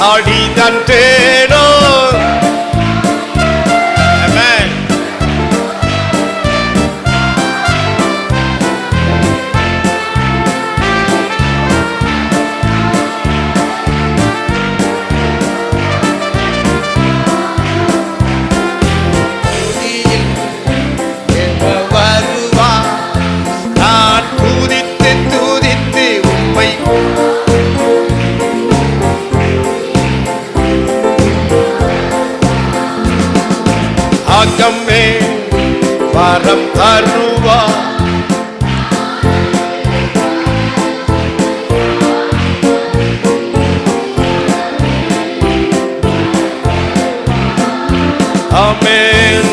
ஆடிதான் தேனோ. ஆமென். ஆகமே வரம் தருவா. ஆமென்.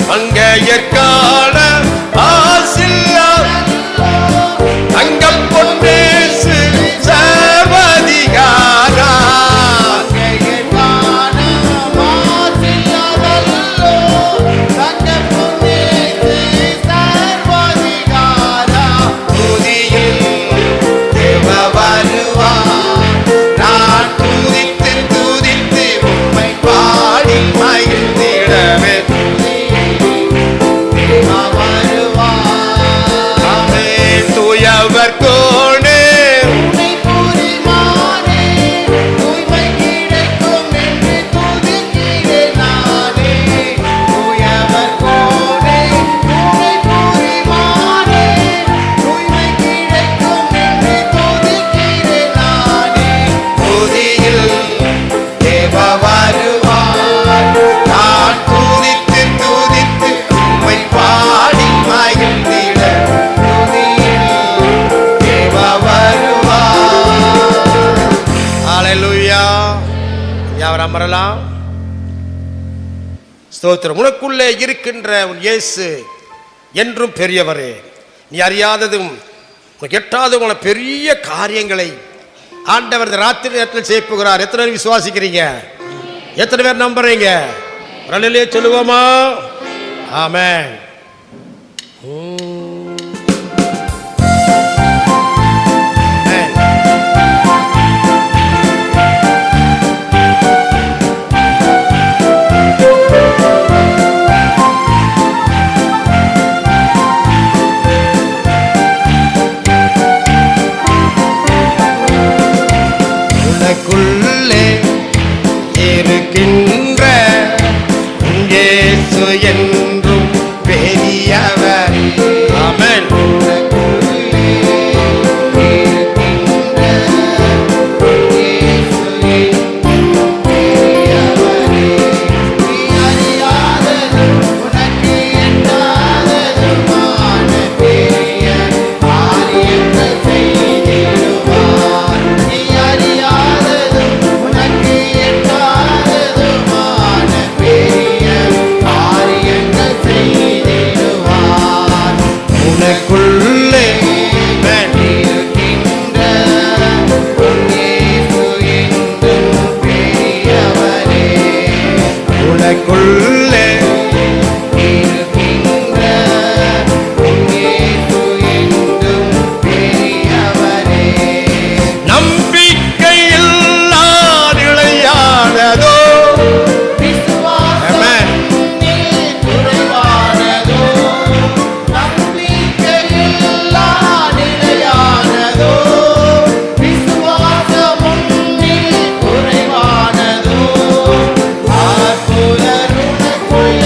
மங்கையர்கான ஆசில்லா தங்கம் பொன்னேசு சர்வதிகாரா. அமரலாம். ஸ்தோத்திரம். உனக்குள்ளே இருக்கின்ற உன் இயேசு என்றும் பெரியவரே. நீ அறியாததும் உனக்கு எட்டாததும் பெரிய காரியங்களை ஆண்டவர் ராத்திரி நேரத்தில் செய்ய போகிறார். எத்தனை பேர் விசுவாசிக்கிறீங்க? எத்தனை பேர் நம்புறீங்க? அல்லேலூயா சொல்லுவோமா? ஆமென். என்றும் பெரியவர். ஆமென். எனக்குள்ளே இருக்கின்ற இயேசு என்றும் பெரியவரே. நம்பிக்கை இல்லா நிலையானதோ விசுவாசம் உன்னில் குறைவானதோ, நம்பிக்கையில்லா நிலையானதோ, விசுவாசம் உன்னில் குறைவானதோ, அற்புதர் உனக்குள்ளே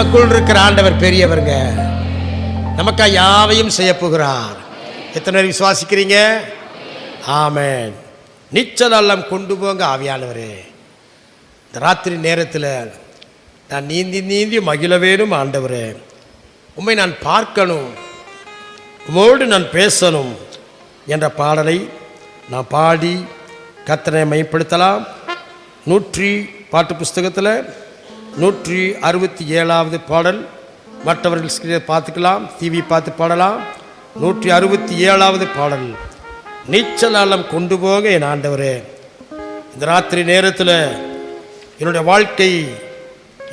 நமக்குள் இருக்கிற ஆண்டவர் பெரியவருங்க. நமக்கா யாவையும் செய்ய போகிறார். எத்தனை பேர் விசுவாசிக்கிறீங்க? ஆமென். நிச்சலம் கொண்டு போங்க ஆவியானவரே. இந்த ராத்திரி நேரத்தில் நான் நீந்தி நீந்தி மகிழ வேணும் ஆண்டவரே. உம்மை நான் பார்க்கணும், உம்மோடு நான் பேசணும் என்ற பாடலை நான் பாடி கர்த்தரை மையப்படுத்தலாம். பாட்டு புஸ்தகத்தில் 167வது பாடல். மற்றவர்கள் ஸ்கிரீனை பார்த்துக்கலாம், டிவி பார்த்து பாடலாம். 167வது பாடல். நீச்சலாலம் கொண்டு போக என் ஆண்டவரே. இந்த ராத்திரி நேரத்தில் என்னுடைய வாழ்க்கை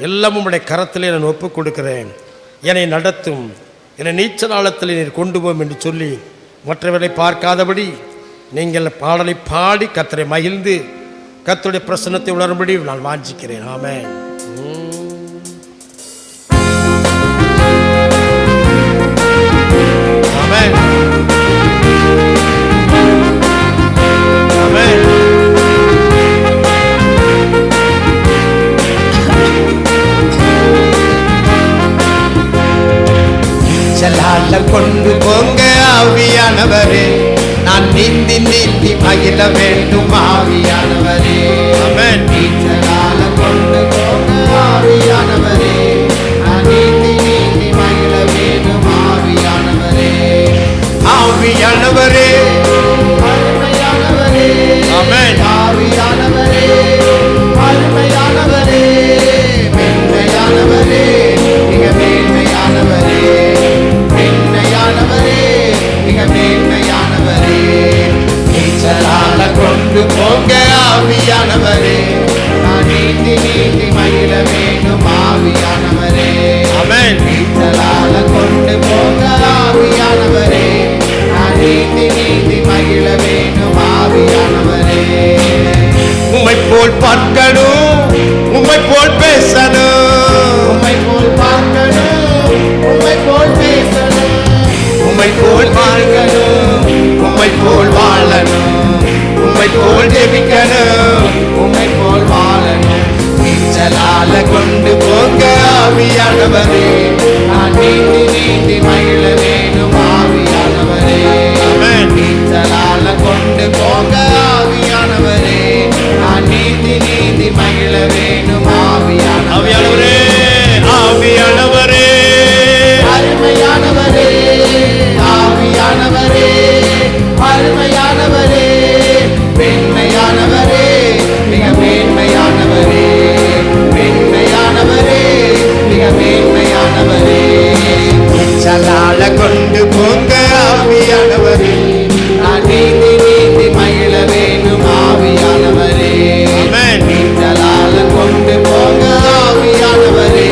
எல்லாம் உம்முடைய கரத்திலே நான் ஒப்புக் கொடுக்கிறேன். என்னை நடத்தும், என்னை நீச்சலாலத்தில் நீர் கொண்டு போம் என்று சொல்லி மற்றவர்களை பார்க்காதபடி நீங்கள் பாடலை பாடி கர்த்தரை மகிழ்ந்து கர்த்தருடைய பிரசன்னத்தை உணரும்படி நான் வாஞ்சிக்கிறேன். ஆமென். ஆமென். ஆமென். நீச்சலால கொண்டு போங்க ஆவியானவரே, நான் நீந்தி நீந்தி மகிழ வேண்டும் ஆவியானவரே. ஆமென். நீச்சலால கொண்டு போங்க ஆவியானவரே, நான் நீந்தி நீந்தி மகிழ வேண்டும் ஆவியானவரே. ஆவியானவரே, அருமையானவரே, ஆமென். ஆவியானவரே, அருமையானவரே, மென்மையானவரே, மிக மேன்மையானவரே, மென்மையானவரே, மிக மேன்மையானவரே. நீச்சலால கொண்டு போங்க ஆவியானவரே, நான் நீந்தி நீந்தி மகிழ வேண்டும் ஆவியானவரே. ஆமென். நீச்சலால கொண்டு போங்க ஆவியானவரே, நான் நீந்தி நீந்தி மகிழ வேண்டும் ஆவியானவரே. உம்மை போல் பார்க்கணும், உம்மை போல் பேசணும், உம்மை போல் பார்க்கணும், உம்மை போல் பேசணும், உம்மை போல் பார்க்கணும், உம்மை போல் வாழணும், உம்மை போல் ஜெபிக்கணும். உம்மை போல் வாழணும். நீச்சலால கொண்டு போங்க ஆவியானவரே, நான் நீந்தி நீந்தி மகிழ வேண்டும் ஆவியானவரே. ஆமென். நீச்சலால கொண்டு போங்க ஆவியானவரே, நான் நீந்தி நீந்தி மகிழ வேண்டும் ஆவியானவரே. ஆவியானவரே, ஆவியானவரே, அருமையானவரே, ஆவியானவரே, அருமையானவரே, மென்மையானவரே, மிக மேன்மையானவரே, மென்மையானவரே, மிக மேன்மையானவரே. நீச்சலால கொண்டு போங்க ஆவியானவரே, நான் நீந்தி நீந்தி மகிழ வேண்டும் ஆவியானவரே. ஆமென். நீச்சலால கொண்டு போங்க ஆவியானவரே,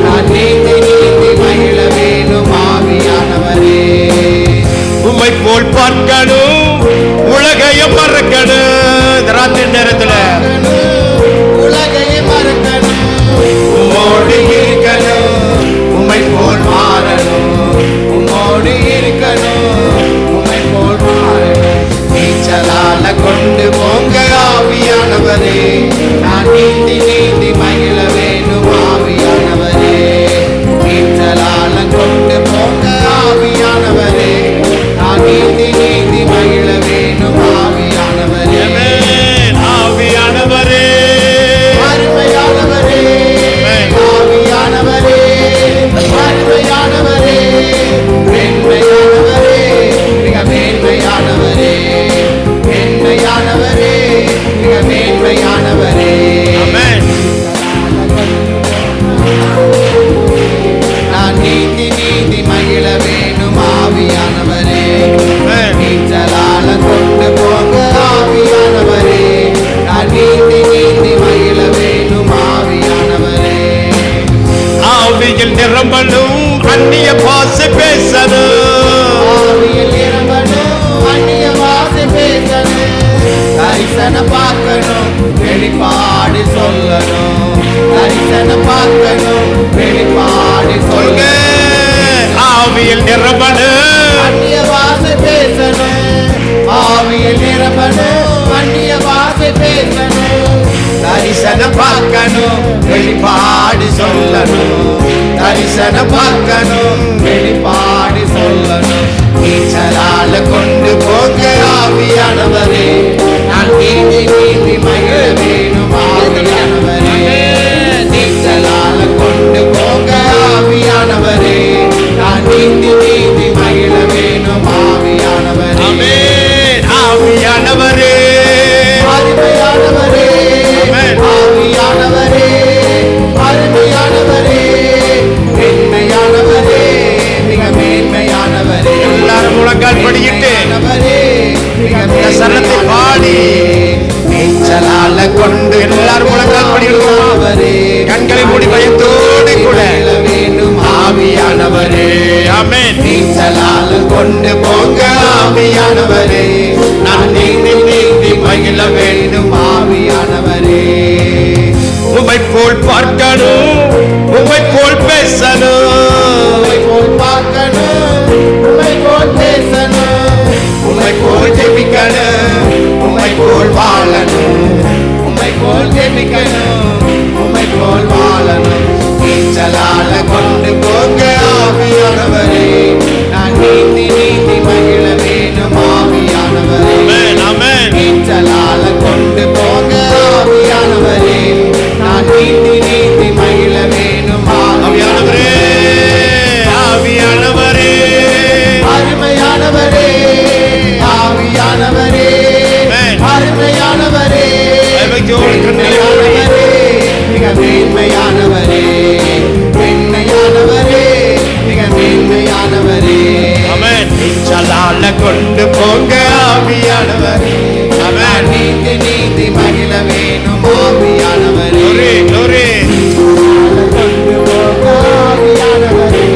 நான் நீந்தி நீந்தி மகிழ வேண்டும் ஆவியானவரே. உம்மை போல் பார்க்கணும், உலகையும் மறக்கணும். இந்த ராத்திரி நேரத்தில் உலகையை மறக்கணும், உம்மோடு இருக்கணும், உம்மை போல் மாறணும், உம்மோடு இருக்கணும், உம்மை போல் மாறணும். நீச்சலால கொண்டு போங்க ஆவியானவரே, நான் நீந்தி நீந்தி மகிழ வேண்டும் ஆவியானவரே. நீச்சலால கொண்டு போங்க ஆவியானவரே, நான் நீந்தி நீந்தி மகிழ வேண்டும் ஆவியானவரே. ஆமென். ஆவியானவரே, அருமையானவரே, ஆவியானவரே, அருமையானவரே, மென்மையானவரே, மிக மேன்மையானவரே, மென்மையானவரே, மிக மேன்மையானவரே. ஆமென். நான் நீந்தி நீந்தி மகிழ வேண்டும் ஆவியானவரே. ஆமென். நீச்சலால கொண்டு போங்க ஆவியானவரே, நான் நீந்தி நீந்தி மகிழ வேண்டும் ஆவியானவரே. ஆவியில் நிரம்பணும், அந்நிய பாசை பேசணும். ஆவியில் நிரம்பணும், அந்நிய பாஷை பேசணும், தரிசனம் பார்க்கணும், வெளிப்பாடு சொல்லணும், தரிசனம் பார்க்கணும், வெளிப்பாடு சொல்லுங்க. சொல்லணும். ஆவியில் நிரம்பணும், அந்நிய பாஷை பேசணும், ஆவியில் நிரம்பணும், அந்நிய பாஷை பேசணும், தரிசனம் பார்க்கணும், வெளிப்பாடு சொல்லணும். தரிசனம் பார்க்கணும், வெளிப்பாடு சொல்லணும். நீச்சலால கொண்டு போங்க ஆவியானவரே, நான் நீந்தி நீந்தி மகிழ வேணும் ஆவியானவரே. நீச்சலால கொண்டு போங்க ஆவியானவரே, நான் நீந்தி நீந்தி மகிழ வேணும் ஆவியானவரே. ஆவியானவரே, அருமையானவரே, ஆவியானவரே, அருமையானவரே, மென்மையானவரே, மிக மேன்மையானவரே. எல்லாரும் முழங்கால் படிக்கிட்டு இந்த சரணத்தை பாடி நீச்சலால கொண்டு எல்லாரும் முழங்கால் படிக்கிறோம். கண்களை மூடி பயத்தோடு கூட வேண்டும் ஆவியானவரே. ஆமென். நீச்சலால கொண்டு போங்க ஆவியானவரே, நான் நீந்தி நீந்தி மகிழ வேண்டும் ஆவியானவரே. உம்மை போல் பார்க்கணும், உம்மை போல் பேசணும், உம்மை போல் பார்க்கணும், உம்மை போல் பேசணும், உம்மை போல் ஜெபிக்கணும், உம்மை போல் வாழணும், உம்மை போல் ஜெபிக்கணும், உம்மை போல் வாழணும். நீச்சலால கொண்டு போங்க ஆவியானவரே, நான் நீந்தி நீந்தி மகிழ வேணும் ஆவியானவரே. நீச்சலால கொண்டு போங்க ஆவியானவரே, நான் நீந்தி நீந்தி மகிழ வேணும் ஆவியானவரே. ஆவியானவரே, அருமையானவரே, ஆவியானவரே, அருமையானவரே, மென்மையானவரே, மிக மேன்மையானவரே, மென்மையானவரே, மிக மேன்மையானவரே. நீச்சலால கொண்டு போங்க ஆவியானவரே, நான் நீந்தி நீந்தி மகிழ வேணும் ஆவியானவரே. கொண்டு போங்க ஆவியானவரே,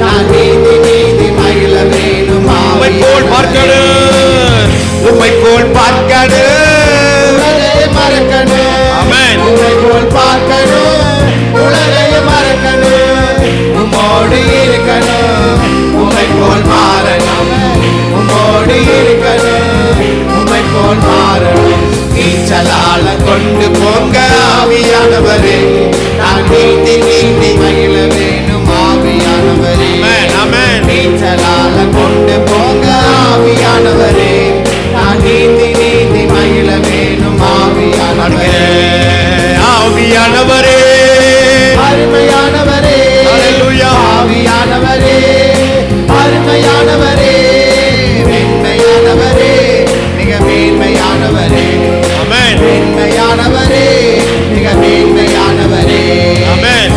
நான் நீந்தி நீந்தி மகிழ வேணும். உம்மை போல் பார்க்கணும், உம்மை போல் பார்க்கணும், உலகையை மறக்கணும். ஆமென். உம்மை போல் பார்க்கணும், உலகையை மறக்கணும், உம்மோடு இருக்கணும், உம்மை போல் மாறணும், உம்மோடு இருக்கணும், உம்மை போல் மாறணும். நீச்சலால கொண்டு போங்க ஆவியானவரே, நான் நீந்தி நீந்தி மகிழ வேணும் ஆவியானவரே. நீச்சலால கொண்டு போங்க ஆவியானவரே, நான் நீந்தி நீந்தி மகிழ வேணும் ஆவியானவரே. ஆவியானவரே, அருமையானவரே, ஆவியானவரே, அருமையானவரே, மென்மையானவரே, மிக மேன்மையானவரே. மென்மையானவரே, மிக மேன்மையானவரே.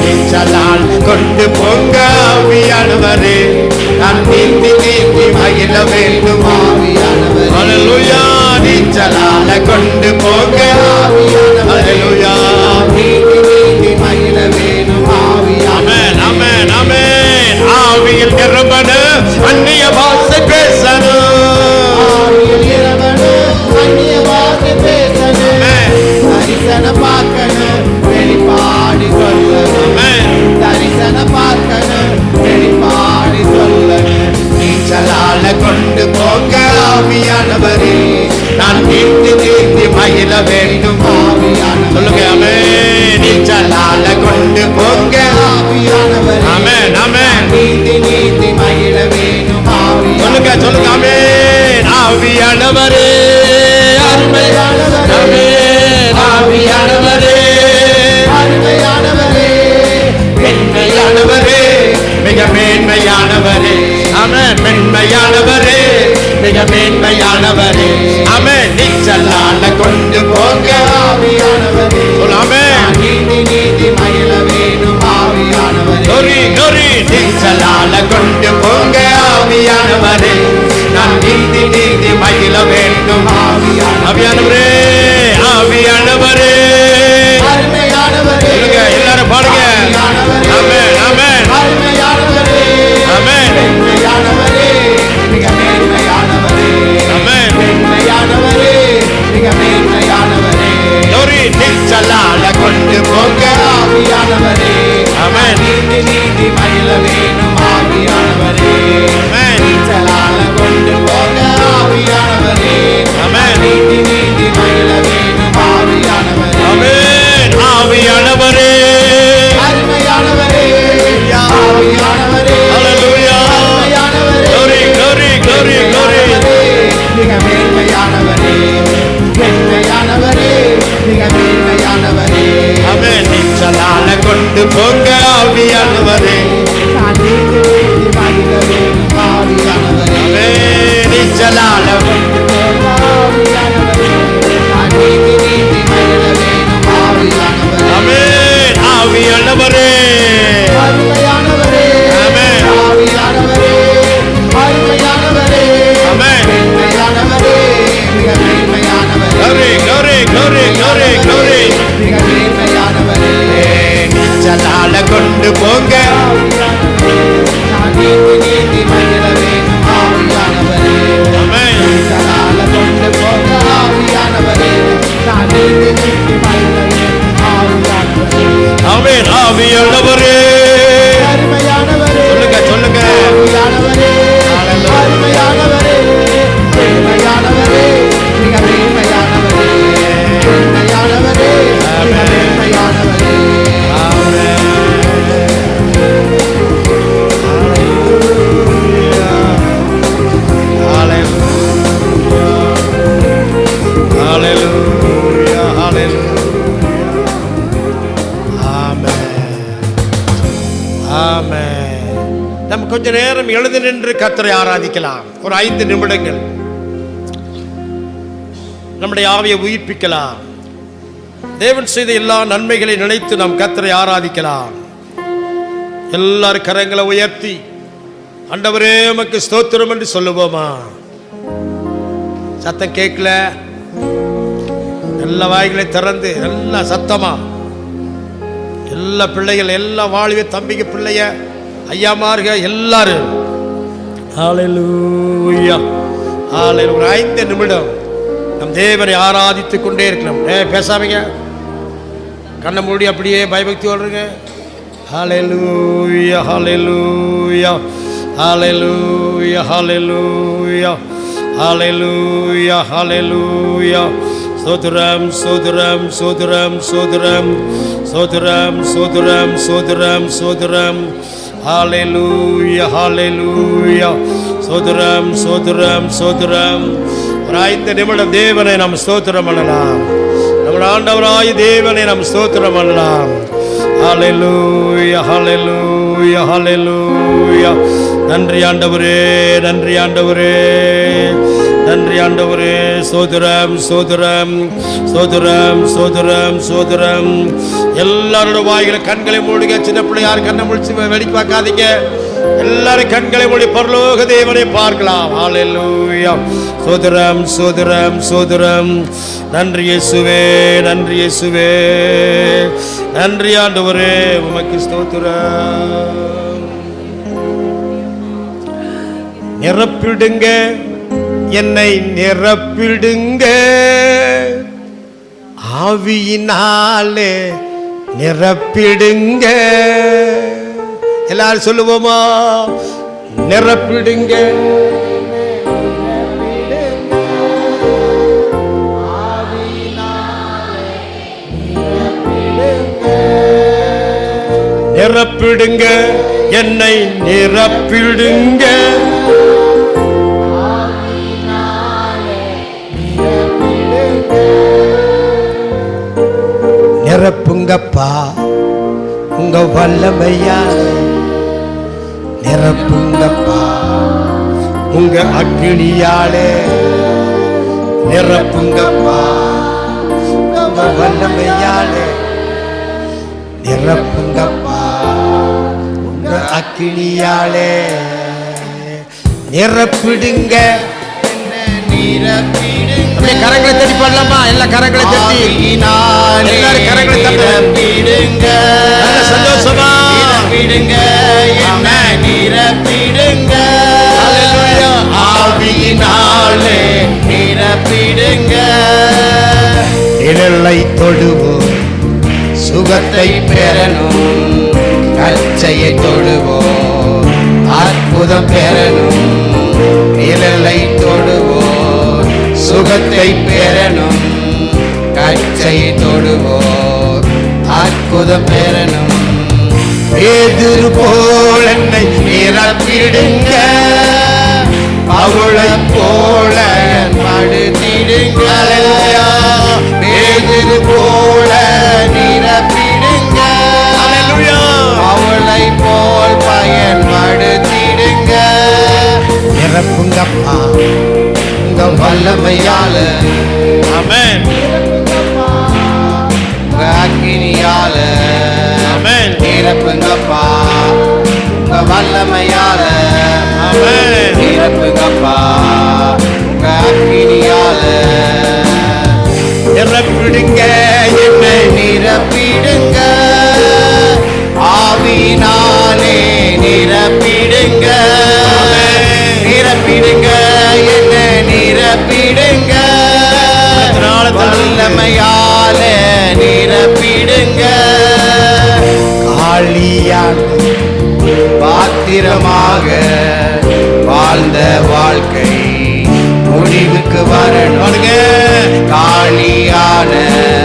நீச்சலால் கொண்டு போங்க ஆவியானவரே, நான் நீந்தி நீந்தி மகிழ வேண்டும் ஆவியானவரே. நீச்சலால கொண்டு போங்க ஆவியானவரே, நீந்தி நீந்தி மகிழ வேண்டும் ஆவியானவரே. ஆவியில் நிரம்பணும், அந்நிய பாஷை பேசணும், ஆவியில் நிரம்பணும், அந்நிய பாஷை பேசணும். தரிசனம் பார்க்கணும், வெளிப்பாடு சொல்லணும், தரிசனம் பார்க்கணும், வெளிப்பாடு சொல்லணும். நீச்சலால கொண்டு போங்க ஆவியானவரே, நான் நீந்தி நீந்தி மகிழ வேண்டும் ஆவியானவரே. சொல்லுங்க ஆமென். நீச்சலால கொண்டு போங்க ஆவியானவரே, நீந்தி நீந்தி மகிழ வேண்டும் ஆவியானவரே. சொல்லுங்க ஆமென். ஆவியானவரே, அருமையானவரே, ஆவியானவரே, அருமையானவரே, மென்மையானவரே, மிக மேன்மையானவரே. ஆமென். மென்மையானவரே, மிக மேன்மையானவரே. ஆமென். நீச்சலால கொண்டு போங்க ஆவியானவரே, நீந்தி நீந்தி மகிழ வேணும் ஆவியானவரே. நீச்சலால கொண்டு போங்க ஆவியானவரே, நான் நீந்தி நீந்தி மகிழ வேண்டும் ஆவியானவரே. ஆவியானவரே, அருமையானவரே, எல்லாரும் பாடுங்க. ஆமென், ஆமென், அருமையானவரே, ஆமென், மென்மையானவரே, மிக மேன்மையானவரே. ஆமென். மென்மையானவரே, மிக மேன்மையானவரே. நீச்சலால கொண்டு போங்க ஆவியானவரே, ஆமென், நீந்தி நீந்தி மகிழ வேணும் ஆவியானவரே. நீச்சலால கொண்டு போங்க ஆவியானவரே, ஆமென், நீந்தி நீந்தி மேன்மையானவரே, மேன்மையானவரே, மிக மேன்மையானவரே. ஆமென். நீச்சலால கொண்டு போங்க ஆவியானவரே. நான் நீதி நீதி மகிழ வேணும் ஆவியானவரே. ஆமென். நீச்சலால கொண்டு போங்க ஆவியானவரே. நான் நீதி நீதி மகிழ வேணும் ஆவியானவரே. ஆமென். ஆவியானவரே. அருமையானவரே, ஆமென். ஆவியானவரே, அருமையானவரே, ஆமென். மேன்மையானவரே, மிக மேன்மையானவரே, Glory, glory, glory, glory, glory. மிக மேன்மையானவரே. நீச்சலால கொண்டு போங்க. நான் நீதி நீதி மகிழ வேணும் ஆவியானவரே. ஆமென். நீச்சலால கொண்டு போங்க ஆவியானவரே. நான் நீதி நீதி மகிழ வேணும் ஆவியானவரே. ஆமென். ஆவியானவரே. அருமையானவரே, சொல்லுங்க, சொல்லுங்க. ஆவியானவரே, அருமையானவரே, மேன்மையானவரே, மிக மேன்மையானவரே, மேன்மையானவரே, மிக மேன்மையானவரே. நம்ம கொஞ்ச நேரம் எழுந்து நின்று கர்த்தரை ஆராதிக்கலாம். ஒரு 5 நிமிடங்கள் நம்முடைய ஆவியை உயிர்ப்பிக்கலாம். தேவன் செய்த எல்லா நன்மைகளை நினைத்து நாம் கர்த்தரை ஆராதிக்கலாம். எல்லாரும் கரங்களை உயர்த்தி ஆண்டவரே உமக்கு ஸ்தோத்திரம் என்று சொல்லுவோமா? சத்தம் கேட்கல, எல்லா வாய்களை திறந்து எல்லா சத்தமா எல்லா பிள்ளைகள் எல்லா வாழ்வே தம்பிக்கு பிள்ளைய ஐயாமார்க எல்லாரும் ஹல்லேலூயா ஹல்லேலூயா. ஒரு 5 நிமிடம் நம் தேவனை ஆராதித்துக் கொண்டே இருக்கலாம். பேசாமீங்க, கண்ணை மூடி அப்படியே பயபக்தி ஓடுறீங்க. ஹல்லேலூயா ஹல்லேலூயா ஹல்லேலூயா ஹல்லேலூயா ஹல்லேலூயா ஹல்லேலூயா. சோதரம் சோதரம் சோதரம் சோதரம் சோதரம் சோதரம் சோதரம் சோதரம். ஹல்லேலூயா ஹல்லேலூயா. சோதரம் சோதரம் சோதரம். ஒரு 5 நிமிடம் தேவனை நாம் ஸ்தோத்திரம் பண்ணலாம். நம்முடைய ஆண்டவராய் தேவனை நாம் ஸ்தோத்திரம் பண்ணலாம். ஹல்லேலூயா ஹல்லேலூயா ஹல்லேலூயா. நன்றி ஆண்டவரே, நன்றி ஆண்டவரே, நன்றி ஆண்டவரே. சோதரம் சோதரம் சோதரம் சோதரம் சோதரம். எல்லாரோட வாய்களை கண்களை மூடுங்க. சின்ன பிள்ளை யாரும் கண்ணை முடிச்சு வெடிக்க பார்க்காதீங்க. எல்லாரும் கண்களை மூடி பரலோக தேவனை பார்க்கலாம். ஹல்லேலூயா. சோதரம் சோதரம் சோதரம். நன்றி இயேசுவே, நன்றி இயேசுவே, நன்றி ஆண்டவரே, உமக்கு ஸ்தோத்திரம். நிரப்பிடுங்க என்னை, நிரப்பிடுங்க ஆவியினாலே, நிரப்பிடுங்க. எல்லாரும் சொல்லுவோமா? நிரப்பிடுங்க. நிரப்பிடுங்க என்னை, நிரப்பிடுங்க. நிரப்புங்கப்பா உங்க வல்லமையா, நிரப்புங்கப்பா உங்க அக்கினியாலே, நிரப்புங்கப்பா உங்க வல்லமையாலே, நிரப்புங்கப்பா உங்க அக்கினியாலே. நிரப்பிடுங்க, நிரப்பிடுங்க. கரங்களை தட்டி பாடலாமா? எல்லா கரங்களை தட்டி எல்லாரும் கரங்களை நிரப்பிடுங்க. நல்ல சந்தோஷமா நிரப்பிடுங்க என்ன, நிரப்பிடுங்க. ஹல்லேலூயா. ஆவியினாலே நிரப்பிடுங்க. நிழலை தொடுவோம், சுகத்தை பெறணும், கச்சையை தொடுவோம், அற்புதம் பெறணும். நிழலை தொடுவோம், சுகத்தை பெறணும், கச்சையை தொடுவோம், அற்புதம் பெறணும். பேதுரு போல் என்னை நிரப்பிடுங்க, அவளை போல படுத்திடுங்க. ஆமென் நிரப்புங்கப்பா. உங்க அக்கினியால ஆமென் நிரப்புங்கப்பா. உங்க வல்லமையால ஆமென் நிரப்புங்கப்பா. உங்க அக்கினியால நிரப்பிடுங்க என்னை நிரப்பிடுங்க. ஆவியினாலே நிரப்பிடுங்க. நிரப்பிடுங்க என்ன நிரப்பிடுங்க. வல்லமையால நிரப்பிடுங்க. காளியான பாத்திரமாக வாழ்ந்த வாழ்க்கை முடிவுக்கு வரணும். பாருங்க. காளியான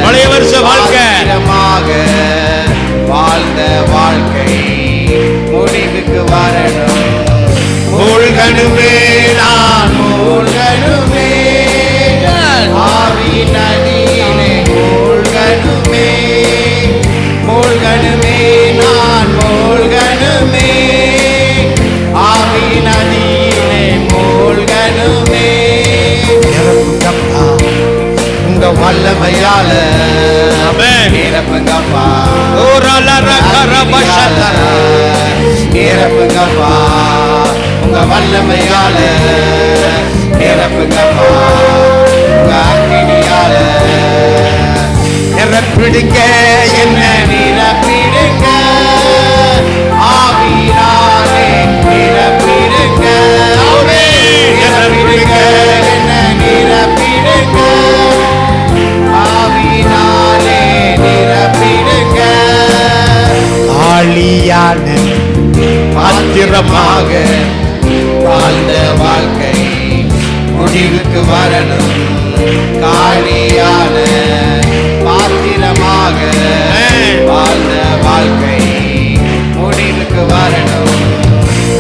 பழைய வருஷ வாழ்க்கை பாத்திரமாக வாழ்ந்த வாழ்க்கை முடிவுக்கு வரணும். மூழ்கணுமே நான் மூழ்கணுமே. ஆவி நதியிலே மூழ்கணுமே. மூழ்கணுமே நான் மூழ்கணுமே. ஆவி நதியிலே மூழ்கணுமே. நிரப்புங்கப்பா. உங்க வல்லமையால ஆமென் நிரப்புங்கப்பா. நிரப்புங்கப்பா. உங்க வல்லமையால நிரப்புங்கப்பா. உங்க அக்கினியால நிரப்பிடுங்க என்ன நிரப்பிடுங்க. ஆவியினாலே நிரப்பிடுங்க. நிரப்பிடுங்க என்ன நிரப்பிடுங்க. ஆவியினாலே நிரப்பிடுங்க. ஆளியான பாத்திரமாக வாழ்ந்த வாழ்க்கை முடிவுக்கு வரணும். காளியான பாத்திரமாக வாழ்ந்த வாழ்க்கை முடிவுக்கு வரணும்.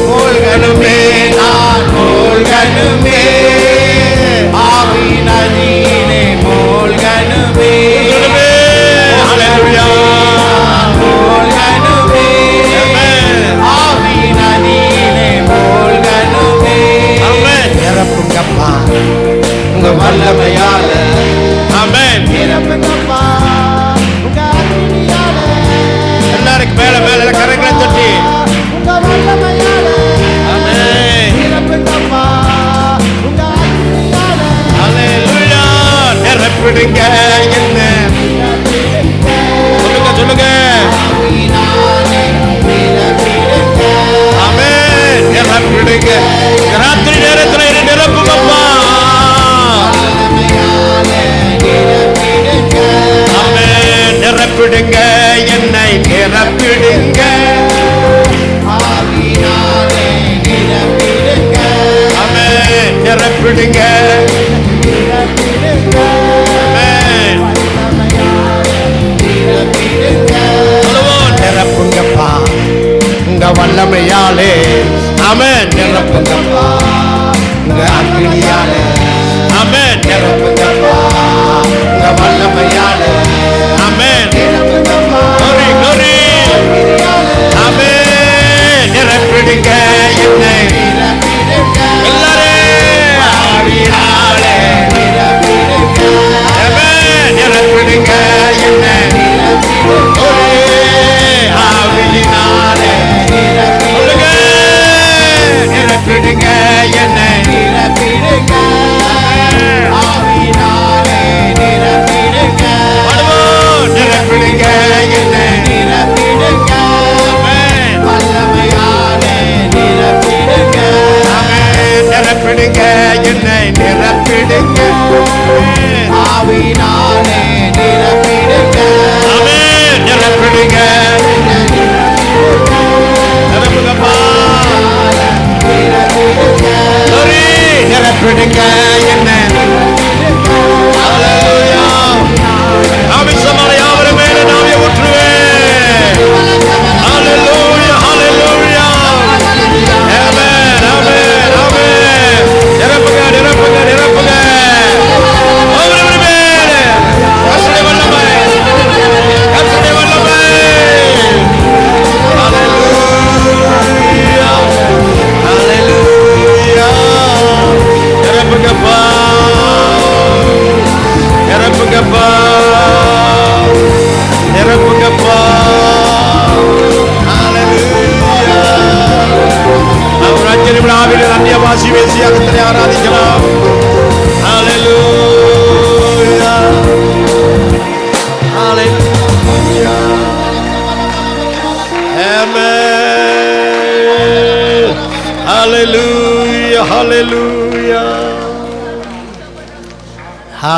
மூழ்கணுமே நான் மூழ்கணுமே. ஆவி நதியிலே மூழ்கணுமே. ஹல்லேலூயா. மூழ்கணுமே. ஆவி நதியிலே மூழ்கணுமே. ஆமென் நிரப்புங்கப்பா. உங்க வல்லமையால ஆமென். நிரப்புங்கப்பா. உங்க அக்கினியால எல்லாருக்கும் மேல மேல கரங்களை தட்டி உங்க வல்லமையால ஆமென். நிரப்புங்கப்பா. உங்க அக்கினியால ஹல்லேலூயா. நிரப்பிடுங்க என்ன சொல்லுங்க சொல்லுங்க. ஆவியினாலே நிரப்பிடுங்க. ஆமென். நிரப்பிடுங்க. ராத்திரி நேரத்துல என்னை நிரப்புங்கப்பா. வல்லமையால நிரப்பிடுங்க. ஆமென். நிரப்பிடுங்க என்னை நிரப்பிடுங்க. ஆவியினாலே நிரப்பிடுங்க. ஆமென். நிரப்பிடுங்க. நிரப்பிடுங்க. ஆமென். வல்லமையால நிரப்பிடுங்க. சொல்லுவோம். நிரப்புங்கப்பா உங்க வல்லமையாலே. ஆமென். நிரப்புங்க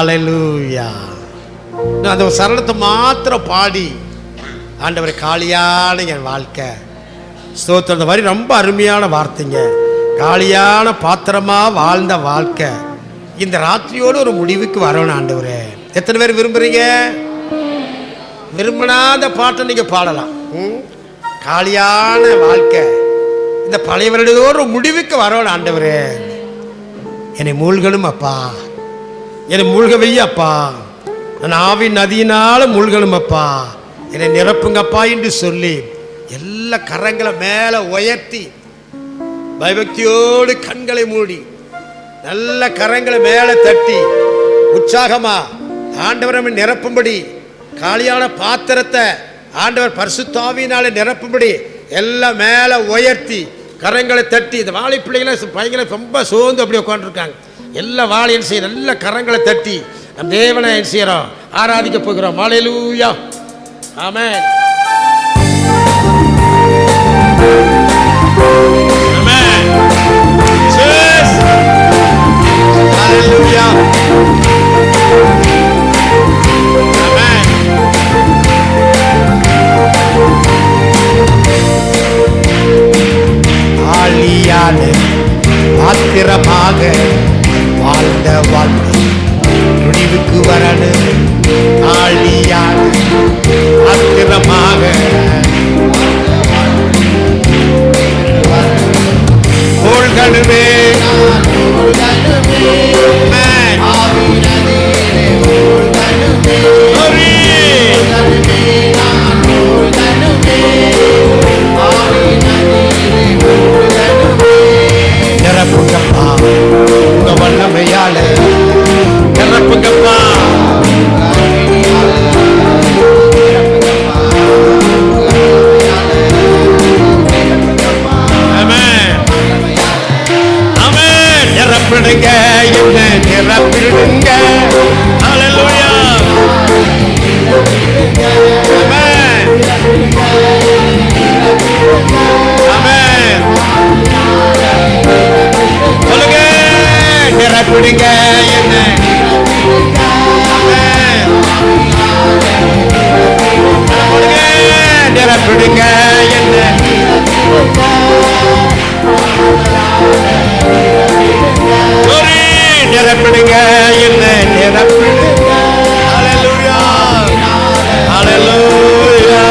ஹalleluya. நான் அந்த சரணத்தை மாத்திரம் பாடி ஆண்டவரே காலியான என் வாழ்க்கை ஸ்தோத்திரம். அந்த மாதிரி ரொம்ப அருமையான வார்த்தைங்க. காலியான பாத்திரமா வாழ்ந்த வாழ்க்கை இந்த ராத்திரியோடு ஒரு முடிவுக்கு வரணும் ஆண்டவரே. எத்தனை பேர் விரும்புறீங்க? விரும்பினாத பாட்டை நீங்க பாடலாம். காலியான வாழ்க்கை இந்த பழைய வருடத்தோடு ஒரு முடிவுக்கு வரணும் ஆண்டவரே. என்னை மூழ்கணும் அப்பா, என்னை மூழ்க வையப்பா, நான் ஆவின் நதியினால மூழ்கணும் அப்பா, என்னை நிரப்புங்கப்பா என்று சொல்லி எல்லா கரங்களை மேலே உயர்த்தி பயபக்தியோடு கண்களை மூடி நல்ல கரங்களை மேலே தட்டி உற்சாகமா ஆண்டவர் நம்ம நிரப்பும்படி காலியான பாத்திரத்தை ஆண்டவர் பரிசுத்த ஆவியினால நிரப்பும்படி எல்லாம் மேலே உயர்த்தி கரங்களை தட்டி. இந்த வாழை பிள்ளைகளை பையங்களை ரொம்ப சோர்ந்து அப்படி உட்காந்துருக்காங்க. எல்லா வாழையும் செய்ய நல்ல கரங்களை தட்டி நம் தேவனை செய்கிறோம், ஆராதிக்க போகிறோம். ஹல்லேலூயா, ஆமென். Amen. Jesus. Hallelujah. Amen. ஆலியான பாத்திரமாக வாழ்ந்த வாழ்க்கை முடிவுக்கு வரணும். ஆலியான பாத்திரமாக மூழ்கணுமே. நிரப்புங்கப்பா உங்க வல்லமையால, நிரப்புங்கப்பா. நிரப்பிடுங்க என்ன நிரப்பிடுங்க. ஹல்லேலூயா, ஆமென், ஆமென். சொல்லுங்க நிரப்பிடுங்க என்ன, ஆமென். சொல்லுங்க நிரப்பிடுங்க என்ன, நிரப்பிடுங்க என்ன நிரப்பிடுங்க. ஹல்லேலூயா, ஹல்லேலூயா,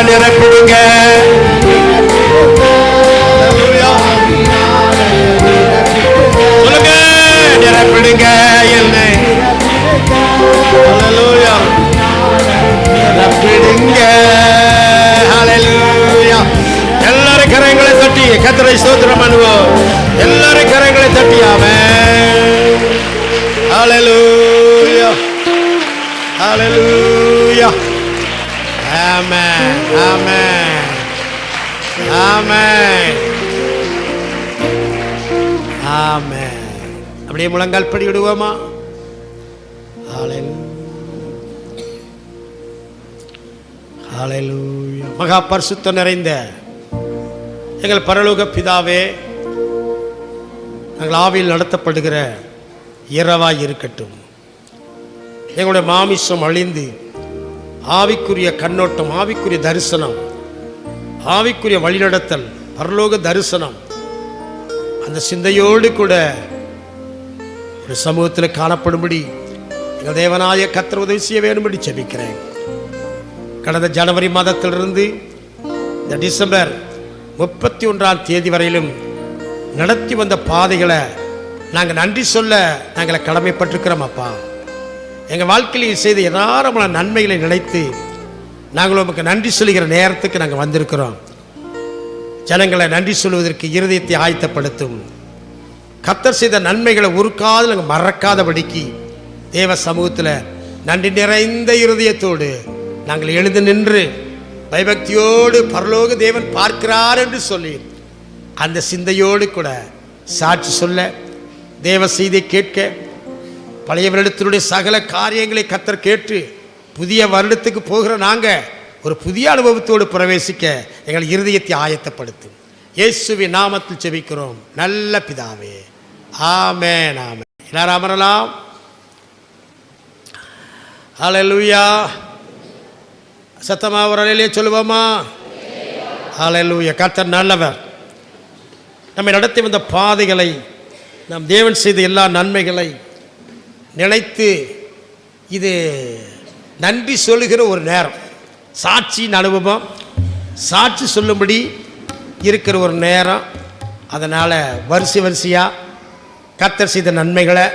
நிரப்பிடுங்க. ஹல்லேலூயா, சொல்லுங்க நிரப்பிடுங்க என்ன, ஹல்லேலூயா, நிரப்பிடுங்க. ஹல்லேலூயா. எல்லாரும் கரங்களை தட்டி கர்த்தரை ஸ்தோத்திரம் பண்ணுவோம். எல்லாரும் கரங்களை தட்டி ஆமென். ஹல்லேலூயா, ஹல்லேலூயா, ஆமென், ஆமென், ஆமென், ஆமென். அப்படியே முழங்கால் படி விடுவோமா? ஹல்லேலூயா, ஹல்லேலூயா. மகா பரிசுத்தம் நிறைந்த எங்கள் பரலோக பிதாவே, நாங்கள் ஆவியில் நடத்தப்படுகிற இரவாய் இருக்கட்டும். எங்களுடைய மாமிசம் அழிந்து ஆவிக்குரிய கண்ணோட்டம், ஆவிக்குரிய தரிசனம், ஆவிக்குரிய வழிநடத்தல், பரலோக தரிசனம் அந்த சிந்தையோடு கூட ஒரு சமூகத்தில் காணப்படும்படி எங்கள் தேவனாய கர்த்தர் உதவி செய்ய வேண்டும்படி ஜெபிக்கிறேன். கடந்த ஜனவரி மாதத்திலிருந்து இந்த டிசம்பர் 31ஆம் தேதி வரையிலும் நடத்தி வந்த பாதைகளை நாங்கள் நன்றி சொல்ல நாங்கள் கடமைப்பட்டிருக்கிறோம் அப்பா. எங்கள் வாழ்க்கையில் செய்த ஏராளமான நன்மைகளை நினைத்து நாங்கள் உமக்கு நன்றி சொல்லுகிற நேரத்துக்கு நாங்கள் வந்திருக்கிறோம். ஜனங்களை நன்றி சொல்வதற்கு இருதயத்தை ஆயத்தப்படுத்தும். கர்த்தர் செய்த நன்மைகளை ஒரு காதில் நாங்கள் மறக்காதபடிக்கு தேவ சமூகத்தில் நன்றி நிறைந்த இருதயத்தோடு நாங்கள் எழுந்து நின்று பயபக்தியோடு பரலோக தேவன் பார்க்கிறார் என்று சொல்லி அந்த சிந்தையோடு கூட சாட்சி சொல்ல, தேவ செய்தியை கேட்க, பழைய வருடத்தினுடைய சகல காரியங்களை கர்த்தர் கேட்டு புதிய வருடத்துக்கு போகிற நாங்கள் ஒரு புதிய அனுபவத்தோடு பிரவேசிக்க எங்கள் இருதயத்தை ஆயத்தப்படுத்தும். இயேசுவின் நாமத்தில் ஜெபிக்கிறோம் நல்ல பிதாவே, ஆமென், ஆமென். எல்லாரும் அமரலாம். ஹல்லேலூயா. சத்தமா ஒரு அலையிலே சொல்லுவோமா? ஹல்லேலூயா. கர்த்தர் நல்லவர். நம்மை நடத்தி வந்த பாதைகளை, நம் தேவன் செய்த எல்லா நன்மைகளை நினைத்து இது நன்றி சொல்லுகிற ஒரு நேரம், சாட்சியின் அனுபவம், சாட்சி சொல்லும்படி இருக்கிற ஒரு நேரம். அதனால் வரிசையாக கர்த்தர் செய்த நன்மைகளை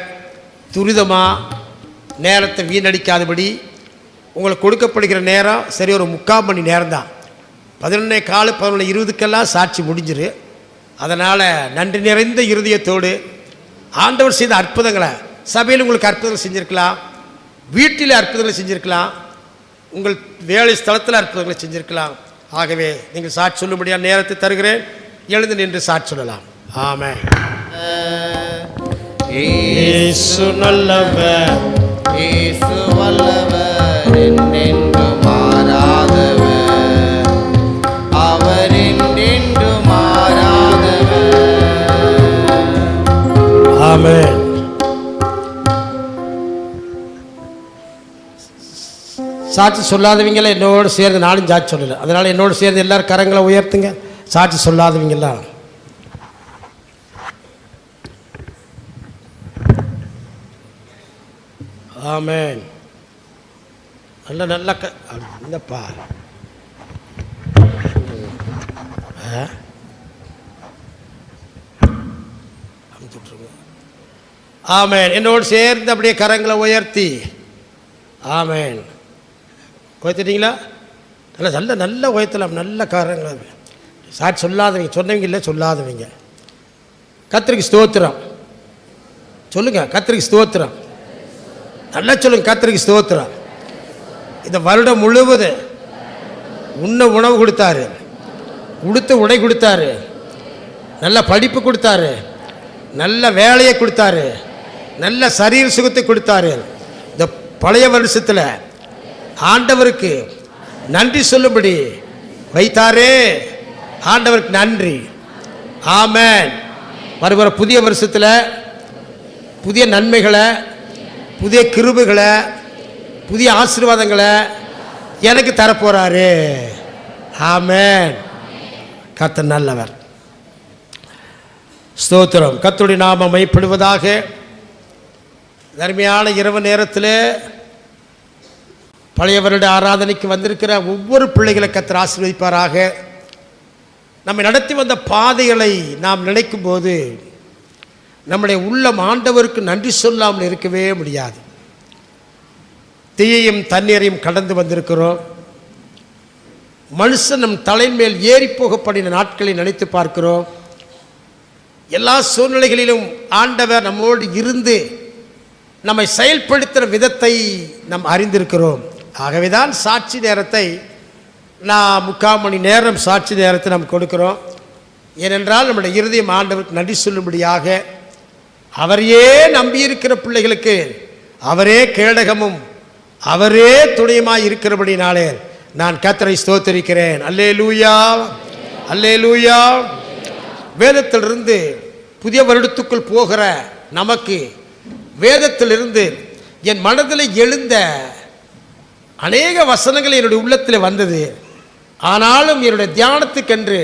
துரிதமாக நேரத்தை வீணடிக்காதபடி உங்களுக்கு கொடுக்கப்படுகிற நேரம் சரி ஒரு 3/4 மணி நேரம் தான். 11:15 11:20 சாட்சி முடிஞ்சிரு. அதனால் நன்றி நிறைந்த இருதயத்தோடு ஆண்டவர் செய்த அற்புதங்களை, சபையில் உங்களுக்கு அற்புதங்கள் செஞ்சுருக்கலாம், வீட்டில் அற்புதங்களை செஞ்சுருக்கலாம், உங்கள் வேலை ஸ்தலத்தில் அற்புதங்களை செஞ்சுருக்கலாம். ஆகவே நீங்கள் சாட்சி சொல்லும்படியாக நேரத்தை தருகிறேன். எழுந்து நின்று சாட்சி சொல்லலாம். ஆமென். இயேசு நல்லவர், இயேசு வல்லவர், என்றென்றும் மாறாதவர், அவர் என்றென்றும் மாறாதவர். ஆமென். சாட்சி சொல்லாதவங்கள என்னோடு சேர்ந்து நானும் சாட்சி சொல்லலை. அதனால் என்னோடு சேர்ந்து எல்லாரும் கரங்களை உயர்த்துங்க. சாட்சி சொல்லாதவங்கெல்லாம் ஆமென். நல்ல நல்ல இந்தப்பா ஆமென். என்னோடு சேர்ந்து அப்படியே கரங்களை உயர்த்தி ஆமென். உயர்த்திட்டீங்களா? நல்ல நல்ல நல்ல உயர்த்தலாம். நல்ல கரங்களை சாட்சி சொல்லாதவங்க, சொன்னவங்க இல்லை, சொல்லாதவங்க. கர்த்தருக்கு ஸ்தோத்திரம் சொல்லுங்க. கர்த்தருக்கு ஸ்தோத்திரம் நல்லா சொல்லுங்க. கர்த்தருக்கு ஸ்தோத்திரம். இந்த வருடம் முழுவதும் உண்ண உணவு கொடுத்தாரு, உடுத்த உடை கொடுத்தாரு, நல்ல படிப்பு கொடுத்தாரு, நல்ல வேலையை கொடுத்தாரு, நல்ல சரீர சுகத்தை கொடுத்தாரு. இந்த பழைய வருஷத்தில் ஆண்டவருக்கு நன்றி சொல்லும்படி வைத்தாரே. ஆண்டவருக்கு நன்றி. ஆமென். வருகிற புதிய வருஷத்தில் புதிய நன்மைகளை, புதிய கிருபைகளை, புதிய ஆசீர்வாதங்களை எனக்கு தரப்போறாரு. ஆமென். கர்த்தர் நல்லவர். ஸ்தோத்திரம். கர்த்தருடைய நாமம் மைப்படுவதாக. அருமையான இரவு நேரத்தில் பழைய வருட ஆராதனைக்கு வந்திருக்கிற ஒவ்வொரு பிள்ளைகளை கர்த்தர் ஆசீர்வதிப்பாராக. நம்மை நடத்தி வந்த பாதைகளை நாம் நினைக்கும் போது நம்முடைய உள்ளம் ஆண்டவருக்கு நன்றி சொல்லாமல் இருக்கவே முடியாது. தீயையும் தண்ணீரையும் கடந்து வந்திருக்கிறோம். மனுஷன் நம் தலைமேல் ஏறி போகப்படின நாட்களை நினைத்து பார்க்கிறோம். எல்லா சூழ்நிலைகளிலும் ஆண்டவர் நம்மோடு இருந்து நம்மை செயல்படுத்துகிற விதத்தை நாம் அறிந்திருக்கிறோம். ஆகவே தான் சாட்சி நேரத்தை நான் 3/4 மணி நேரம் சாட்சி நேரத்தை நாம் கொடுக்கிறோம். ஏனென்றால் நம்முடைய இருதயம் ஆண்டவருக்கு நன்றி சொல்லும்படியாக. அவரையே நம்பியிருக்கிற பிள்ளைகளுக்கு அவரே கேடகமும் அவரே துணையுமாய் இருக்கிறபடினாலே நான் கர்த்தரை ஸ்தோத்திரிக்கிறேன். அல்லேலூயா, அல்லேலூயா. வேதத்திலிருந்து புதிய வருடத்துக்குள் போகிற நமக்கு வேதத்திலிருந்து என் மனதில் எழுந்த அநேக வசனங்கள் என்னுடைய உள்ளத்தில் வந்தது. ஆனாலும் என்னுடைய தியானத்துக்கென்று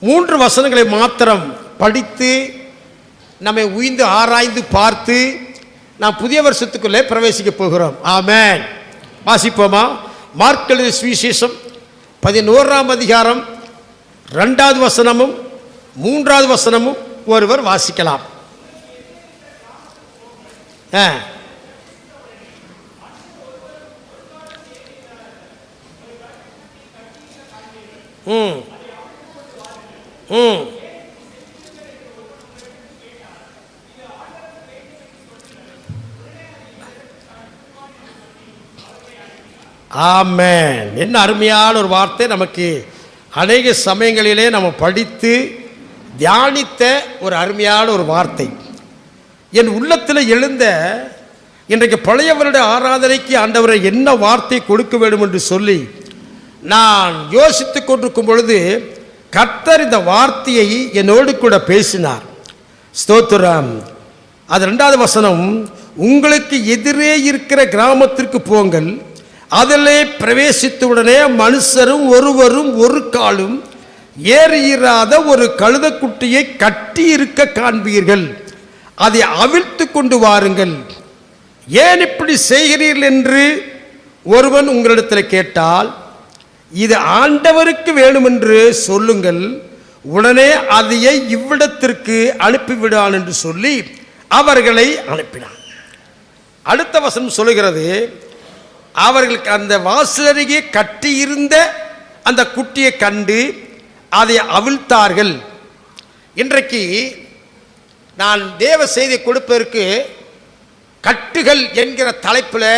3 வசனங்களை மாத்திரம் படித்து நம்மை உய்ந்து ஆராய்ந்து பார்த்து நாம் புதிய வருஷத்துக்குள்ளே பிரவேசிக்க போகிறோம். ஆமென். வாசிப்போமா? மார்க் எழுதிய சுவிசேஷம் 11ஆம் அதிகாரம் 2வது வசனமும் 3வது வசனமும் ஒருவர் வாசிக்கலாம். ஆமென். என்ன அருமையான ஒரு வார்த்தை. நமக்கு அநேக சமயங்களிலே நம்ம படித்து தியானித்த ஒரு அருமையான ஒரு வார்த்தை. என் உள்ளத்தில் எழுந்த இன்றைக்கு பழைய வருட ஆராதனைக்கு ஆண்டவரை என்ன வார்த்தை கொடுக்க வேண்டும் என்று சொல்லி நான் யோசித்து கொண்டிருக்கும் பொழுது கர்த்தர் இந்த வார்த்தையை என்னோடு கூட பேசினார். ஸ்தோத்திரம். அது 2வது வசனம், உங்களுக்கு எதிரே இருக்கிற கிராமத்திற்கு போங்கள். அதிலே பிரவேசித்தவுடனே மனுஷரும் ஒருவரும் ஒரு காலும் ஏறியிராத ஒரு கழுதைக்குட்டியை கட்டி இருக்க காண்பீர்கள். அதை அவிழ்த்து கொண்டு வாருங்கள். ஏன் இப்படி செய்கிறீர்கள் என்று ஒருவன் உங்களிடத்தில் கேட்டால், இது ஆண்டவருக்கு வேண்டுமென்று சொல்லுங்கள், உடனே அதையை இவ்விடத்திற்கு அனுப்பிவிடான் என்று சொல்லி அவர்களை அனுப்பினான். அடுத்த வசனம் சொல்லுகிறது, அவர்களுக்கு அந்த வாசலருகே கட்டியிருந்த அந்த குட்டியை கண்டு அதை அவிழ்த்தார்கள். இன்றைக்கு நான் தேவ செய்தி கொடுப்பதற்கு கட்டுகள் என்கிற தலைப்பில்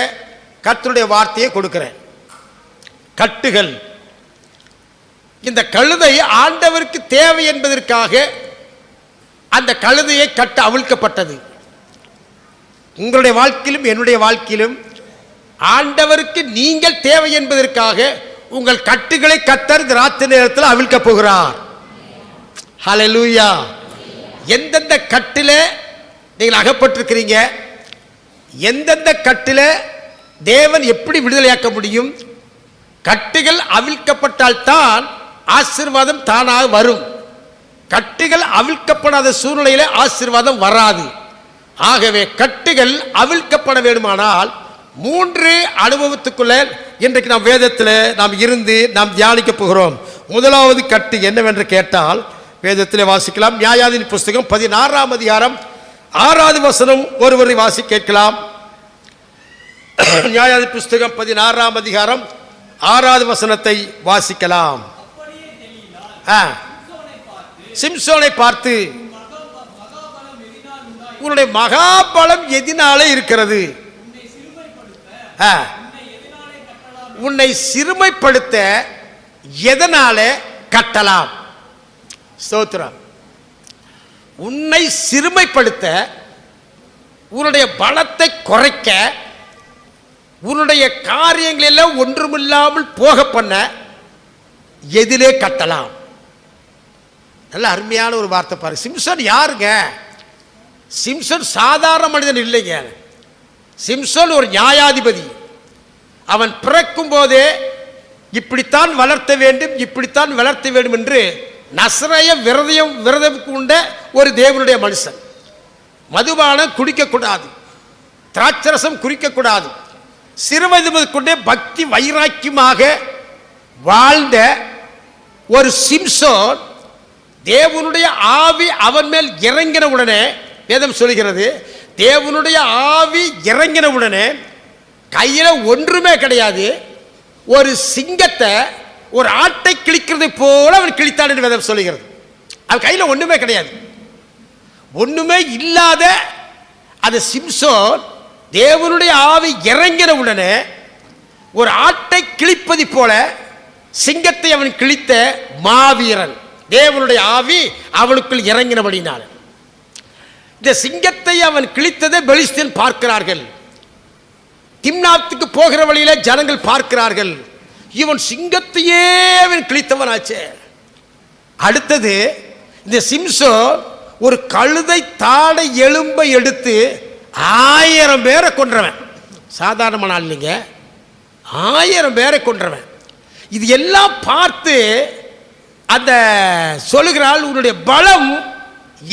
கர்த்தருடைய வார்த்தையை கொடுக்கிறேன். கட்டுகள். இந்த கழுதை ஆண்டவருக்கு தேவை என்பதற்காக அந்த கழுதையை கட்ட அவிழ்க்கப்பட்டது. உங்களுடைய வாழ்க்கையிலும் என்னுடைய வாழ்க்கையிலும் ஆண்டவருக்கு நீங்கள் தேவை என்பதற்காக உங்கள் கட்டுகளை கர்த்தர் ராத்திரி நேரத்தில் அவிழ்க்கப் போகிறார். ஹல்லேலூயா. எந்தெந்த கட்டில் நீங்கள் அகப்பட்டிருக்கிறீங்க, எந்தெந்த கட்டில் தேவன் எப்படி விடுதலையாக்க முடியும்? கட்டுகள் அவிழ்க்கப்பட்டால் தான் ஆசீர்வாதம் தானாக வரும். கட்டுகள் அவிழ்க்கப்படாத சூழ்நிலையில் ஆசீர்வாதம் வராது. ஆகவே கட்டுகள் அவிழ்க்கப்பட வேண்டுமானால் 3 அனுபவத்துக்குள்ள இன்றைக்கு நாம் வேதத்தில் நாம் இருந்து நாம் தியானிக்க போகிறோம். முதலாவது கட்டு என்னவென்று கேட்டால் வேதத்தில் வாசிக்கலாம். நியாயாதிபதி புஸ்தகம் 16ஆம் அதிகாரம் 6வது வசனம் ஒருவரை வாசி கேட்கலாம். நியாயாதிபதி புஸ்தகம் 16ஆம் அதிகாரம் 6வது வசனத்தை வாசிக்கலாம். சிம்சோனை பார்த்து, உன்னுடைய மகாபலம் எதினாலே இருக்கிறது? உன்னை சிறுமைப்படுத்த எதனாலே கட்டலாம்? ஸ்தோத்திரம். உன்னை சிறுமைப்படுத்த, உன்னுடைய பலத்தை குறைக்க, உன்னுடைய காரியங்களெல்லாம் ஒன்றுமில்லாமல் போக பண்ண எதிலே கட்டலாம்? நல்ல அருமையான ஒரு வார்த்தை பாரு. சிம்சன் யாருங்க? சிம்சன் சாதாரண மனிதன் இல்லைங்க. சிம்சன் ஒரு நியாயாதிபதி. அவன் பிறக்கும் போதே இப்படித்தான் வளர்த்த வேண்டும், இப்படித்தான் வளர்த்த வேண்டும் என்று நசரேய விரதம் கொண்ட ஒரு தேவனுடைய மனுஷன். மதுபானம் குடிக்கக்கூடாது, திராட்சரசம் குடிக்கக்கூடாது. சிறுவயது கொண்டே பக்தி வைராக்கியமாக வாழ்ந்த ஒரு சிம்சோன், தேவனுடைய ஆவி அவன் மேல் இறங்கின உடனே, வேதம் சொல்கிறது, தேவனுடைய ஆவி இறங்கின உடனே கையில் ஒன்றுமே கிடையாது, ஒரு சிங்கத்தை ஒரு ஆட்டை கிழிக்கிறது போல அவன் கிழித்தான் என்று வேதம் சொல்கிறது. அவன் கையில் ஒன்றுமே கிடையாது. ஒன்றுமே இல்லாத அந்த சிம்சோன் தேவனுடைய ஆவி இறங்கின உடனே ஒரு ஆட்டை கிழிப்பது போல சிங்கத்தை அவன் கிழித்த மாவீரன். தேவனுடைய ஆவி அவனுக்குள் இறங்கினபடினால இந்த சிங்கத்தை அவன் கிழித்ததை பெலிஸ்தீன் பார்க்கிறார்கள். திம்னாத்துக்கு போகிற வழியில ஜனங்கள் பார்க்கிறார்கள், இவன் சிங்கத்தையே அவன் கிழித்தவன் ஆச்சு. அடுத்தது இந்த சிம்சோன் ஒரு கழுதை தாடை எலும்பை எடுத்து 1000 பேரை கொன்றவன். சாதாரணமான ஆள் இல்லைங்க, 1000 பேரை கொன்றவன். இது எல்லாம் பார்த்து அந்த சொல்லுகிறாள், உன்னுடைய பலம்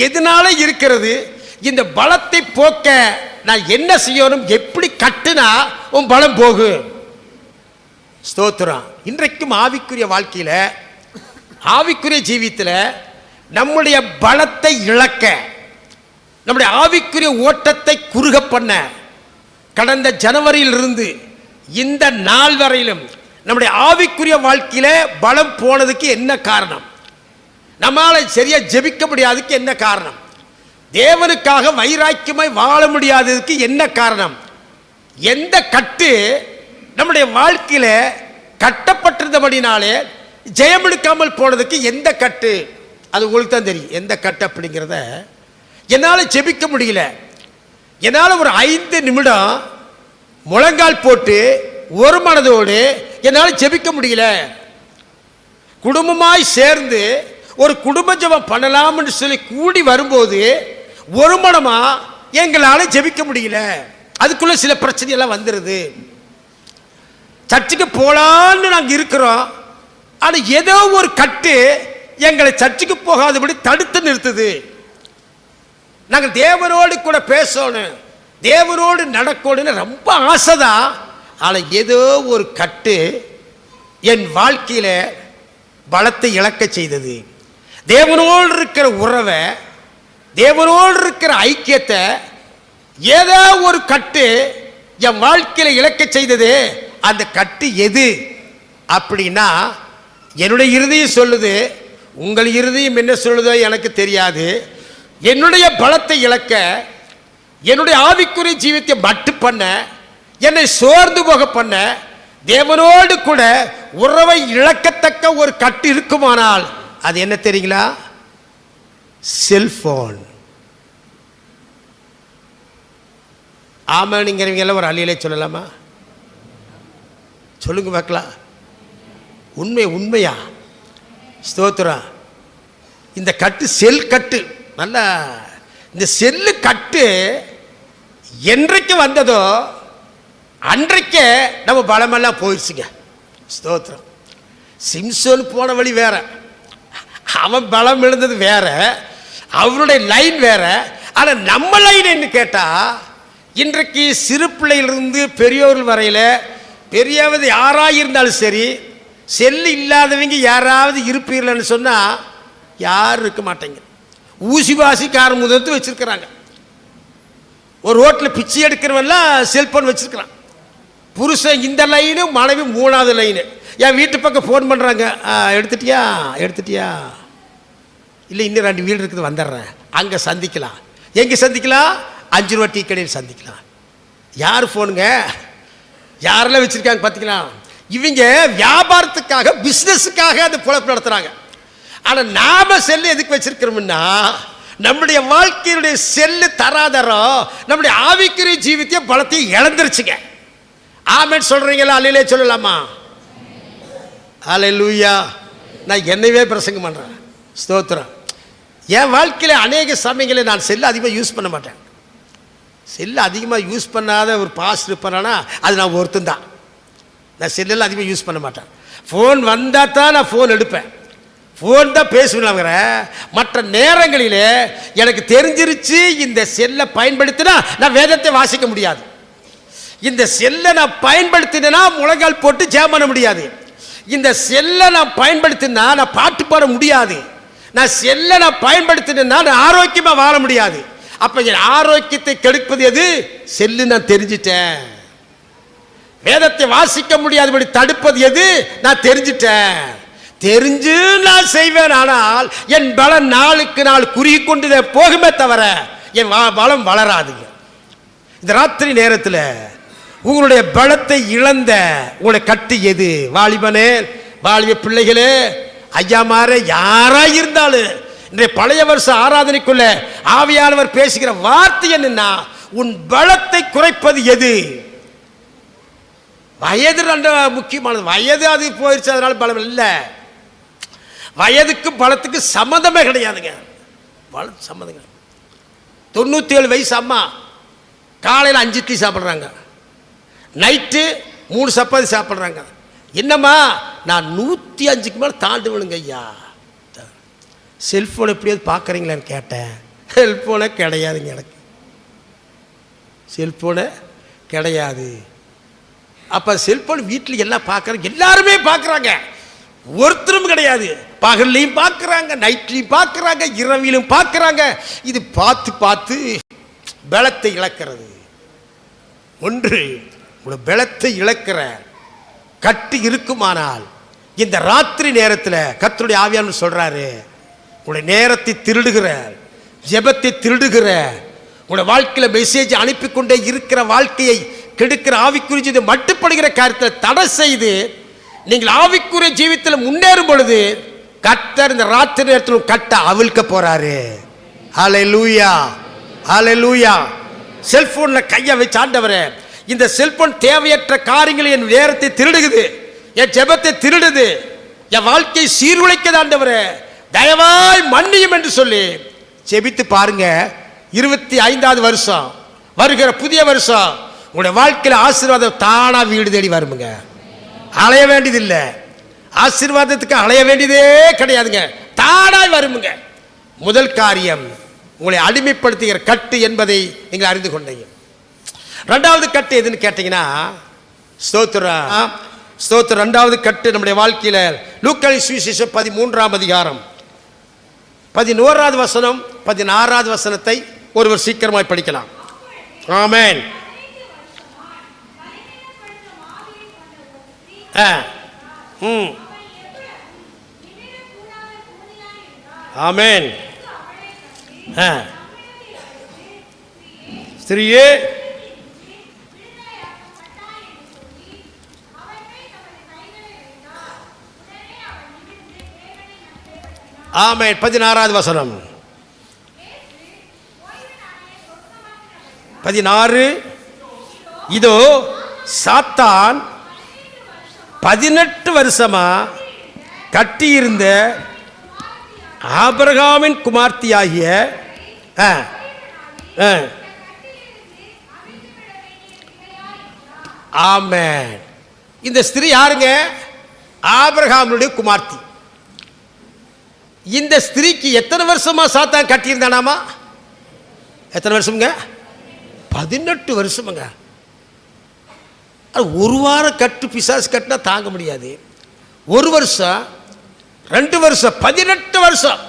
எதனால இருக்கிறது? இந்த பலத்தை போக்க நான் என்ன செய்யணும்? எப்படி கட்டுனா உன் பலம் போகு? ஸ்தோத்திரம். இன்றைக்கும் ஆவிக்குரிய வாழ்க்கையில், ஆவிக்குரிய ஜீவியத்தில் நம்முடைய பலத்தை இழக்க, நம்முடைய ஆவிக்குரிய ஓட்டத்தை குறுக பண்ண, கடந்த ஜனவரியிலிருந்து இந்த நாள் வரையிலும் நம்முடைய ஆவிக்குரிய வாழ்க்கையில் பலம் போனதுக்கு என்ன காரணம்? நம்மளால் சரியா ஜெபிக்க முடியாததுக்கு என்ன காரணம்? தேவனுக்காக வைராக்கியமாய் வாழ முடியாததுக்கு என்ன காரணம்? எந்த கட்டு நம்முடைய வாழ்க்கையில் கட்டப்பட்டிருந்தபடினாலே ஜெயமெடுக்காமல் போனதுக்கு எந்த கட்டு? அது உங்களுக்கு தான் தெரியும் எந்த கட்டு அப்படிங்கிறத. என்னால் ஜெபிக்க முடியல, என்னால் ஒரு 5 நிமிடம் முழங்கால் போட்டு ஒரு மனதோடு என்னால் ஜெபிக்க முடியல. குடும்பமாய் சேர்ந்து ஒரு குடும்ப ஜெபம் பண்ணலாம்னு சொல்லி கூடி வரும்போது ஒரு மனமா எங்களால் ஜெபிக்க முடியல. அதுக்குள்ள சில பிரச்சனை எல்லாம் வந்துடுது. சர்ச்சுக்கு போலான்னு நாங்கள் இருக்கிறோம். ஆனால் ஏதோ ஒரு கட்டு எங்களை சர்ச்சுக்கு போகாதபடி தடுத்து நிறுத்துது. நாங்கள் தேவனோடு கூட பேசணும், தேவனோடு நடக்கணும்னு ரொம்ப ஆசைதான். ஆனால் ஏதோ ஒரு கட்டு என் வாழ்க்கையில் பலத்தை இழக்க செய்தது. தேவனோடு இருக்கிற உறவை, தேவனோடு இருக்கிற ஐக்கியத்தை ஏதோ ஒரு கட்டு என் வாழ்க்கையில் இழக்க செய்தது. அந்த கட்டு எது அப்படின்னா, என்னுடைய இருதயம் சொல்லுது, உங்கள் இருதயம் என்ன சொல்லுதோ எனக்கு தெரியாது. என்னுடைய பலத்தை இழக்க, என்னுடைய ஆவிக்குரிய ஜீவித்தை மட்டு பண்ண, என்னை சோர்ந்து போக பண்ண, தேவனோடு கூட உறவை இழக்கத்தக்க ஒரு கட்டு இருக்குமானால் அது என்ன தெரியுங்களா? செல்போன். ஆமாங்கிறவங்க எல்லாம் ஒரு அழியிலே சொல்லலாமா? சொல்லுங்க பார்க்கலாம். உண்மையா? ஸ்தோத்திரம். இந்த கட்டு செல் கட்டு. நல்லா இந்த செல்லு கட்டு என்றைக்கு வந்ததோ அன்றைக்கே நம்ம பலமெல்லாம் போயிடுச்சுங்க. ஸ்தோத்திரம். சிம்சோன் போன வழி வேற, அவன் பலம் எழுந்தது வேற, அவருடைய லைன் வேற. ஆனால் நம்ம லைன் என்ன கேட்டால், இன்றைக்கு சிறு பிள்ளையிலிருந்து பெரியோர்கள் வரையில் பெரியாவது யாராக இருந்தாலும் சரி, செல்லு இல்லாதவங்க யாராவது இருப்பீர்கள்னு சொன்னால் யாரும் இருக்க மாட்டேங்க. ஊசி வாசி கார முதத்து வச்சுருக்கிறாங்க. ஒரு ரோட்டில் பிச்சை எடுக்கிறவெல்லாம் செல்ஃபோன் வச்சுருக்கிறான். புருஷன் இந்த லைனு, மனைவி 3வது லைனு. என் வீட்டு பக்கம் ஃபோன் பண்ணுறாங்க, எடுத்துட்டியா இல்லை இன்னும் 2 வீடு இருக்குது வந்துடுறேன், அங்கே சந்திக்கலாம். எங்கே சந்திக்கலாம்? 5 ரூபா டீ கடையில் சந்திக்கலாம். யார் ஃபோனுங்க? யாரெல்லாம் வச்சுருக்காங்க பார்த்திக்கலாம். இவங்க வியாபாரத்துக்காக, பிஸ்னஸுக்காக அந்த பொழப்பு நடத்துகிறாங்க. ஆனால் நாம் செல்லு எதுக்கு வச்சிருக்கிறோம்னா, நம்முடைய வாழ்க்கையினுடைய செல்லு தராதரம் நம்முடைய ஆவிக்குரிய ஜீவித்தையும் பலத்தையும் இழந்துருச்சுங்க. ஆமென் சொல்கிறீங்களா? அல்லையிலே சொல்லலாமா? அல்லேலூயா. நான் என்னவே பிரசங்கம் பண்ணுறேன். ஸ்தோத்திரம். என் வாழ்க்கையில் அநேக சமயங்களில் நான் செல்லு அதிகமாக யூஸ் பண்ண மாட்டேன். செல்லு அதிகமாக யூஸ் பண்ணாத ஒரு பாஸ்ட் இருப்பேன்னா அது நான் ஒருத்தன் தான். நான் செல்லெல்லாம் அதிகமாக யூஸ் பண்ண மாட்டேன். ஃபோன் வந்தால் தான் நான் ஃபோன் எடுப்பேன், ஃபோன் தான் பேசுவேன். மற்ற நேரங்களில் எனக்கு தெரிஞ்சிருச்சு, இந்த செல்லை பயன்படுத்தினா நான் வேதத்தை வாசிக்க முடியாது, இந்த செல்லை நான் பயன்படுத்தினா முழங்கால் போட்டு ஜெபம் பண்ண முடியாது, இந்த செல்லை நான் பயன்படுத்தினா நான் பாட்டு பாட முடியாது, நான் செல்லை நான் பயன்படுத்தினா நான் ஆரோக்கியமாக வாழ முடியாது. அப்போ என் ஆரோக்கியத்தை கெடுப்பது எது? செல்லு. நான் தெரிஞ்சிட்டேன். வேதத்தை வாசிக்க முடியாதபடி தடுப்பது எது? நான் தெரிஞ்சிட்டேன். தெரிஞ்சு நான் செய்வேன். ஆனால் என் பலம் நாளுக்கு நாள் குறுகி கொண்டு போகுமே தவிர என் பலம் வளராதுங்க. இந்த ராத்திரி நேரத்தில் உங்களுடைய பலத்தை இழந்த உங்களுடைய கட்டு எது? வாலிபனே, வாலிப பிள்ளைகளே, ஐயாமார யாராக இருந்தாலும் இன்றைய பழைய வருஷ ஆராதனைக்குள்ள ஆவியானவர் பேசுகிற வார்த்தை என்னன்னா, உன் பலத்தை குறைப்பது எது? வயது ரெண்டு முக்கியமானது. வயது அது போயிடுச்சு, அதனால பலம் இல்லை. வயதுக்கு பலத்துக்கு சம்மந்தமே கிடையாதுங்க. பலம் சம்மந்தங்க. 97 வயசு அம்மா காலையில் 5 இட்லி சாப்பிட்றாங்க, நைட்டு 3 சப்பாத்தி சாப்பிட்றாங்க. என்னம்மா, நான் 105க்கு மேலே தாண்டுவேனுங்க ஐயா. செல்ஃபோன் எப்படியாவது பார்க்குறீங்களான்னு கேட்டேன். செல்ஃபோனே கிடையாதுங்க, எனக்கு செல்ஃபோனே கிடையாது. அப்போ செல்ஃபோன் வீட்டில் எல்லாம் பார்க்குறாங்க, எல்லாருமே பார்க்குறாங்க, ஒருத்தரும் கிடையாது. பகல்லையும் பார்க்குறாங்க, நைட்லையும் பார்க்குறாங்க, இரவிலும் பார்க்குறாங்க. இது பார்த்து பார்த்து பலத்தை இழக்கிறது. ஒன்று, உங்களோட பலத்தை இழக்கிற கட்டு இருக்குமானால் இந்த ராத்திரி நேரத்தில் கர்த்தருடைய ஆவியானவர் சொல்கிறாரு, உங்களுடைய நேரத்தை திருடுகிற, ஜெபத்தை திருடுகிற, உங்களுடைய வாழ்க்கையில் மெசேஜ் அனுப்பி கொண்டே இருக்கிற வாழ்க்கையை கெடுக்கிற ஆவிக்குரிய மட்டுப்படுகிற காரியத்தை தடை செய்து நீங்கள் ஆவிக்குரிய ஜீவித்தில் முன்னேறும் பொழுது கர்த்தர் இந்த ராத்திரி நேரத்தில் கட்ட அவிழ்க்க போறாரு. ஹல்லேலூயா, ஹல்லேலூயா. செல்போனில் கையை வச்சு, ஆண்டவரே இந்த செல்போன் தேவையற்ற காரியங்களை என் நேரத்தை திருடுகுது, என் ஜெபத்தை திருடுது, என் வாழ்க்கையை சீர்குலைக்குது, ஆண்டவரே தயவாய் மன்னியும் என்று சொல்லி ஜெபித்து பாருங்க. 25வது வருஷம் வருகிற புதிய வருஷம் உங்களுடைய வாழ்க்கையில் ஆசீர்வாதம் தானா வீடு தேடி வருமுங்க. அலைய வேண்டியதில்லை. ஆசீர்வாதத்துக்கு அலைய வேண்டியதே கிடையாதுங்க, தானாய் வருமுங்க. முதல் காரியம் உங்களை அடிமைப்படுத்துகிற கட்டு என்பதை நீங்கள் அறிந்து கொண்டீங்க. ரெண்டாவது கட்டு எதுன்னு கேட்டீங்கன்னா ஸ்தோத்திரம். ரெண்டாவது கட்டு நம்முடைய வாழ்க்கையில் லூக்கா சுவிசேஷம் 13ஆம் அதிகாரம் 11வது வசனம் 16வது வசனத்தை ஒருவர் சீக்கிரமாய் படிக்கலாம். ஆமென். ஆமென். ஸ்திரீயே ஆமென். 16வது வசனம் 16. இதோ சாத்தான் 18 வருஷமா கட்டியிருந்த ஆபிரகாமின் குமார்த்தியாகிய ஆமென். இந்த ஸ்திரீ யாருங்க? ஆபிரகாமுடைய குமார்த்தி. இந்த ஸ்திரீக்கு எத்தனை வருஷமா சாத்தான் கட்டியிருந்தானாமா? எத்தனை வருஷமுங்க? 18 வருஷமுங்க. ஒரு வாரம் கட்டு பிசாசு கட்டினா தாங்க முடியாது. ஒரு வருஷம், 2 வருஷம், 18 வருஷம்.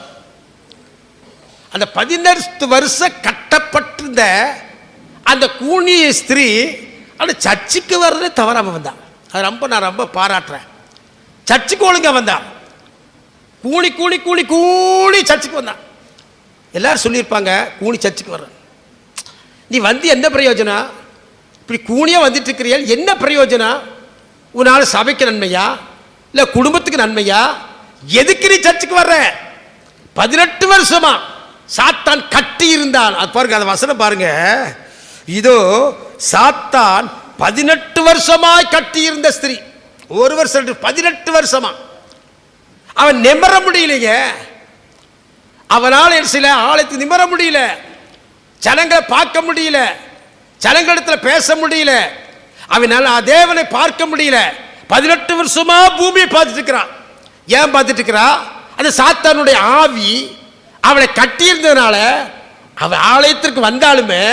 அந்த 18 வருஷம் கட்டப்பட்டிருந்த அந்த கூனிய ஸ்திரீ அந்த சர்ச்சுக்கு வர்றதே தவறாம வந்தான். அது நான் ரொம்ப பாராட்டுறேன். சர்ச்சுக்கு ஒழுங்க வந்தான். கூணி கூணி கூணி கூணி சர்ச்சுக்கு வந்தான். எல்லாரும் சொல்லியிருப்பாங்க, கூணி சர்ச்சுக்கு வர்ற நீ வந்து என்ன பிரயோஜனம்? இப்படி கூணியாக வந்துட்டு இருக்கிறீர்கள், என்ன பிரயோஜனம்? உன்னால் சபைக்கு நன்மையா இல்லை குடும்பத்துக்கு நன்மையா? எதுக்கு நீ சர்ச்சுக்கு வர்ற? 18 வருஷமா சாத்தான் கட்டி இருந்தான். அது பாருங்க, அந்த வசனம் பாருங்க. இதோ சாத்தான் 18 வருஷமாய் கட்டி இருந்த ஸ்திரீ. ஒரு வருஷம் 18 வருஷமா அவன் நிமிர முடியலைங்க. அவனால் சில ஆலயத்துக்கு நிமிர முடியல, ஜனங்களை பார்க்க முடியல, ஜனங்களிடத்தில் பேச முடியல, அவனால் தேவனை பார்க்க முடியல. 18 வருஷமா பூமியை பார்த்துட்டு இருக்கிறான். ஏன் பார்த்துட்டு இருக்கிறா? அந்த சாத்தானுடைய ஆவி அவளை கட்டியிருந்ததுனால அவன் ஆலயத்திற்கு வந்தாலுமே,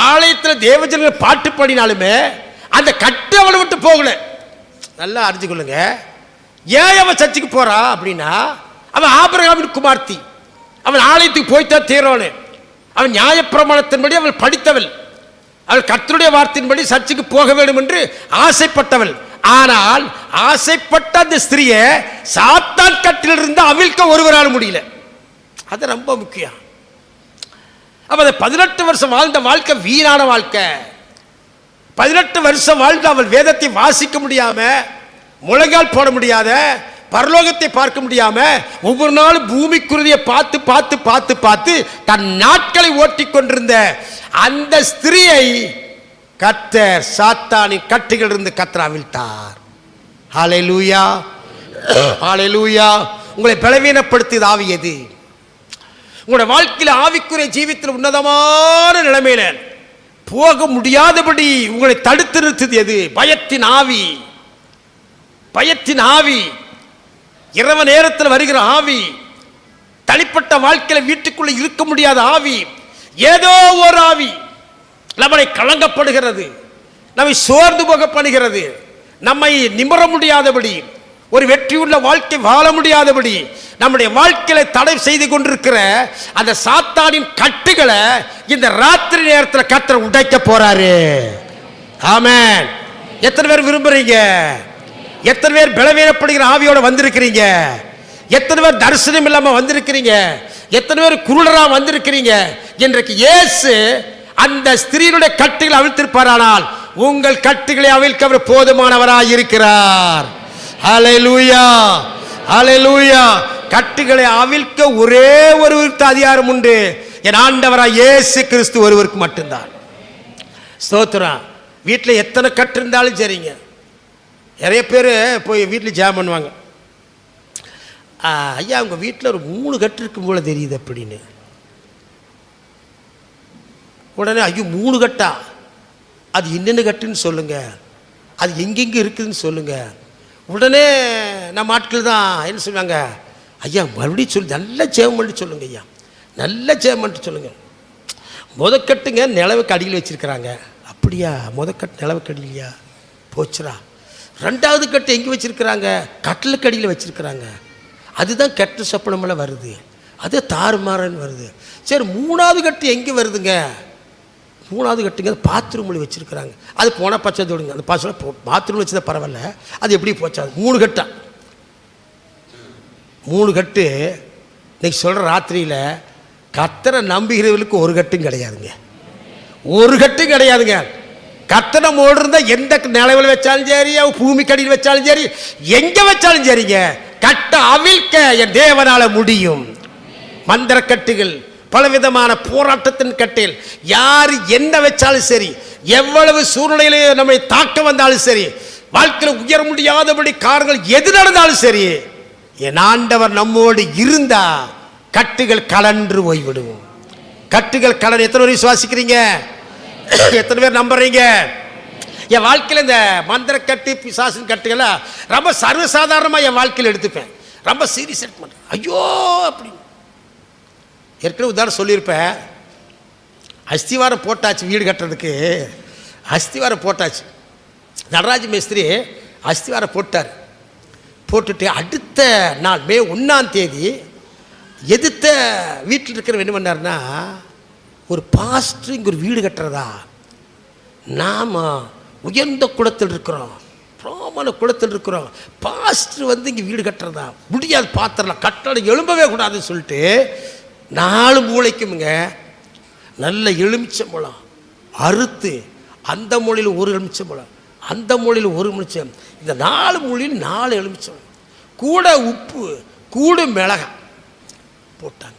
ஆலயத்தில் தேவஜனங்கள் பாட்டு பாடினாலுமே அந்த கட்டு அவளை விட்டு போகல. நல்லா அறிஞ்சு கொள்ளுங்க. ஏன் அவன் சர்ச்சுக்கு போறா அப்படின்னா, அவன் ஆபிரகாமின் குமார்த்தி, அவன் ஆலயத்துக்கு போய்த்தான் தீரோனு. அவன் நியாயப்பிரமாணத்தின்படி அவள் படித்தவள், அவள் கர்த்தருடைய வார்த்தையின்படி சர்ச்சுக்கு போக வேண்டும் என்று ஆசைப்பட்டவள். ஆனால் ஆசைப்பட்ட அந்த ஸ்திரியை சாத்தான் கட்டிலிருந்து அவிழ்க்க ஒருவரால் முடியல. அது ரொம்ப முக்கியம். அப்ப 18 வருஷம் வாழ்ந்த வாழ்க்கை வீணான வாழ்க்கை. 18 வருஷம் வாழ்ந்த அவள் வேதத்தை வாசிக்க முடியாம, முழங்கால் போட முடியாத, பரலோகத்தை பார்க்க முடியாம, ஒவ்வொரு நாளும் பூமி குருதியை பார்த்து பார்த்து பார்த்து பார்த்து தன் நாட்களை ஓட்டி கொண்டிருந்த அந்த ஸ்திரியை கர்த்தர் சாத்தானின் கட்டுகள் இருந்து கர்த்தர் அவிழ்த்தார். ஹல்லேலூயா, ஹல்லேலூயா. உங்களை பலவீனப்படுத்தியது ஆவி எது? உங்களுடைய வாழ்க்கையில் ஆவிக்குரிய ஜீவித்தில் உன்னதமான நிலைமையில போக முடியாதபடி உங்களை தடுத்து நிறுத்தது எது? பயத்தின் ஆவி. பயத்தின் ஆவி, இரவு நேரத்தில் வருகிற ஆவி, தனிப்பட்ட வாழ்க்கையில் வீட்டுக்குள்ள இருக்க முடியாத ஆவி, ஏதோ ஒரு ஆவி நம்மை கலங்கப்படுகிறது, நம்மை சோர்ந்து போக பண்ணுகிறது, நம்மை நிமிர முடியாதபடி, ஒரு வெற்றியுள்ள வாழ்க்கை வாழ முடியாதபடி நம்முடைய வாழ்க்கையில தடை செய்து கொண்டிருக்கிற அந்த சாத்தானின் கட்டுகளை இந்த ராத்திரி நேரத்தில் கர்த்தர் உடைக்க போறாரு. ஆமென். எத்தனை பேர் விரும்புறீங்க? எத்தனை பேர் பலவீனப்படுகிற ஆவியோட வந்திருக்கிறீங்க? எத்தனை பேர் தரிசனம் இல்லாம வந்திருக்கிறீங்க? எத்தனை பேர் குருடரா வந்திருக்கிறீங்க? இன்றைக்கு இயேசு அந்த ஸ்திரீனுடைய கட்டுகளை அவிழ்த்திருப்பாரானால் உங்கள் கட்டுகளை அவிழ்க்க அவர் போதுமானவராய் இருக்கிறார். ஹல்லேலூயா, ஹல்லேலூயா. கட்டுகளை அவிழ்க்க ஒரே ஒருவருக்கு அதிகாரம் உண்டு, என் ஆண்டவராய் இயேசு கிறிஸ்து ஒருவருக்கு மட்டும்தான். ஸ்தோத்திரம். வீட்டில் எத்தனை கட்டு இருந்தாலும் சரிங்க. நிறைய பேர் போய் வீட்டில் ஜாம் பண்ணுவாங்க. ஐயா உங்கள் வீட்டில் ஒரு 3 கட்டு இருக்கும் போல தெரியுது அப்படின்னு. உடனே ஐயோ 3 கட்டா, அது என்னென்ன கட்டுன்னு சொல்லுங்கள், அது எங்கெங்கே இருக்குதுன்னு சொல்லுங்கள். உடனே நம்ம ஆட்கள் தான் என்ன சொல்லுவாங்க, ஐயா மறுபடியும் சொல்லி நல்லா ஜெபம் பண்ணி சொல்லுங்க ஐயா, நல்லா ஜெபம் பண்ணிட்டு சொல்லுங்கள். முதக்கட்டுங்க நிலவுக்கு அடியில் வச்சுருக்கிறாங்க. அப்படியா, முதக்கட்டு நிலவுக்கு அடியிலையா, போச்சுரா. 2வது கட்டு எங்கே வச்சுருக்கிறாங்க, கட்டிலுக்கு அடியில் வச்சுருக்கிறாங்க. அதுதான் கெட்ட சொப்பனமெல்லாம் வருது, அது தாறுமாறன்னு வருது. சரி 3வது கட்டு எங்கே வருதுங்க, 3வது கட்டுங்க பாத்ரூமில் வச்சுருக்கிறாங்க. அது போனால் பச்சை தொடுங்க, அந்த பாசம் பாத்ரூமில் வச்சுதான் பரவாயில்ல, அது எப்படி போச்சா, 3 கட்டா. 3 கட்டு. இன்னைக்கு சொல்கிற ராத்திரியில் கர்த்தரை நம்புகிறவர்களுக்கு ஒரு கட்டும் கிடையாதுங்க, ஒரு கட்டும் கிடையாதுங்க. கர்த்தரை மோடு இருந்தால் எந்த நிலவில் வச்சாலும் சரி, பூமி கடியில் வச்சாலும் சரி, எங்கே வச்சாலும் சரிங்க, கட்ட அவிழ்க்க என் தேவனால முடியும். மந்திர கட்டுகள், பலவிதமான போராட்டத்தின் கட்டில் யார் என்ன வச்சாலும் சரி, எவ்வளவு சூழ்நிலையிலே நம்மை தாக்க வந்தாலும் சரி, வாழ்க்கையில் உயர முடியாதபடி காரணங்கள் எது நடந்தாலும் சரி, என் ஆண்டவர் நம்மோடு இருந்தா கட்டுகள் கலன்று போய்விடும். கட்டுகள் கலன். எத்தனை பேர் விசுவாசிக்கிறீங்க, எத்தனை பேர் நம்புறீங்க? என் வாழ்க்கையில் இந்த மந்திர கட்டு பிசாசின் கட்டுகளை ரொம்ப சர்வசாதாரணமாக என் வாழ்க்கையில் எடுத்துப்பேன், ரொம்ப சீரியஸ் எடுக்க மாட்டேன். ஐயோ அப்படி ஏற்கனவே உதாரணம் சொல்லியிருப்பேன். அஸ்திவாரம் போட்டாச்சு, வீடு கட்டுறதுக்கு அஸ்திவாரம் போட்டாச்சு. நடராஜ மேஸ்திரி அஸ்திவாரம் போட்டார். போட்டுட்டு அடுத்த நாள் மே 1ஆம் தேதி எதிர்த்த வீட்டில் இருக்கிற என்ன பண்ணார்னா, ஒரு பாஸ்டர் இங்கே ஒரு வீடு கட்டுறதா, நாம் உயர்ந்த குளத்தில் இருக்கிறோம், பிராமண குளத்தில் இருக்கிறோம், பாஸ்டர் வந்து இங்கே வீடு கட்டுறதா முடியாது, பாத்திரலாம் கட்டடம் எழும்பவே கூடாதுன்னு சொல்லிட்டு 4 மூளைக்குமுங்க நல்ல எலுமிச்சம்பழம் அறுத்து, அந்த மூலையில் ஒரு எலுமிச்சம்பழம், அந்த மூலையில் ஒரு எலுமிச்சம், இந்த 4 மூலையில் 4 எலுமிச்சம், கூட உப்பு கூட மிளகாய் போட்டாங்க.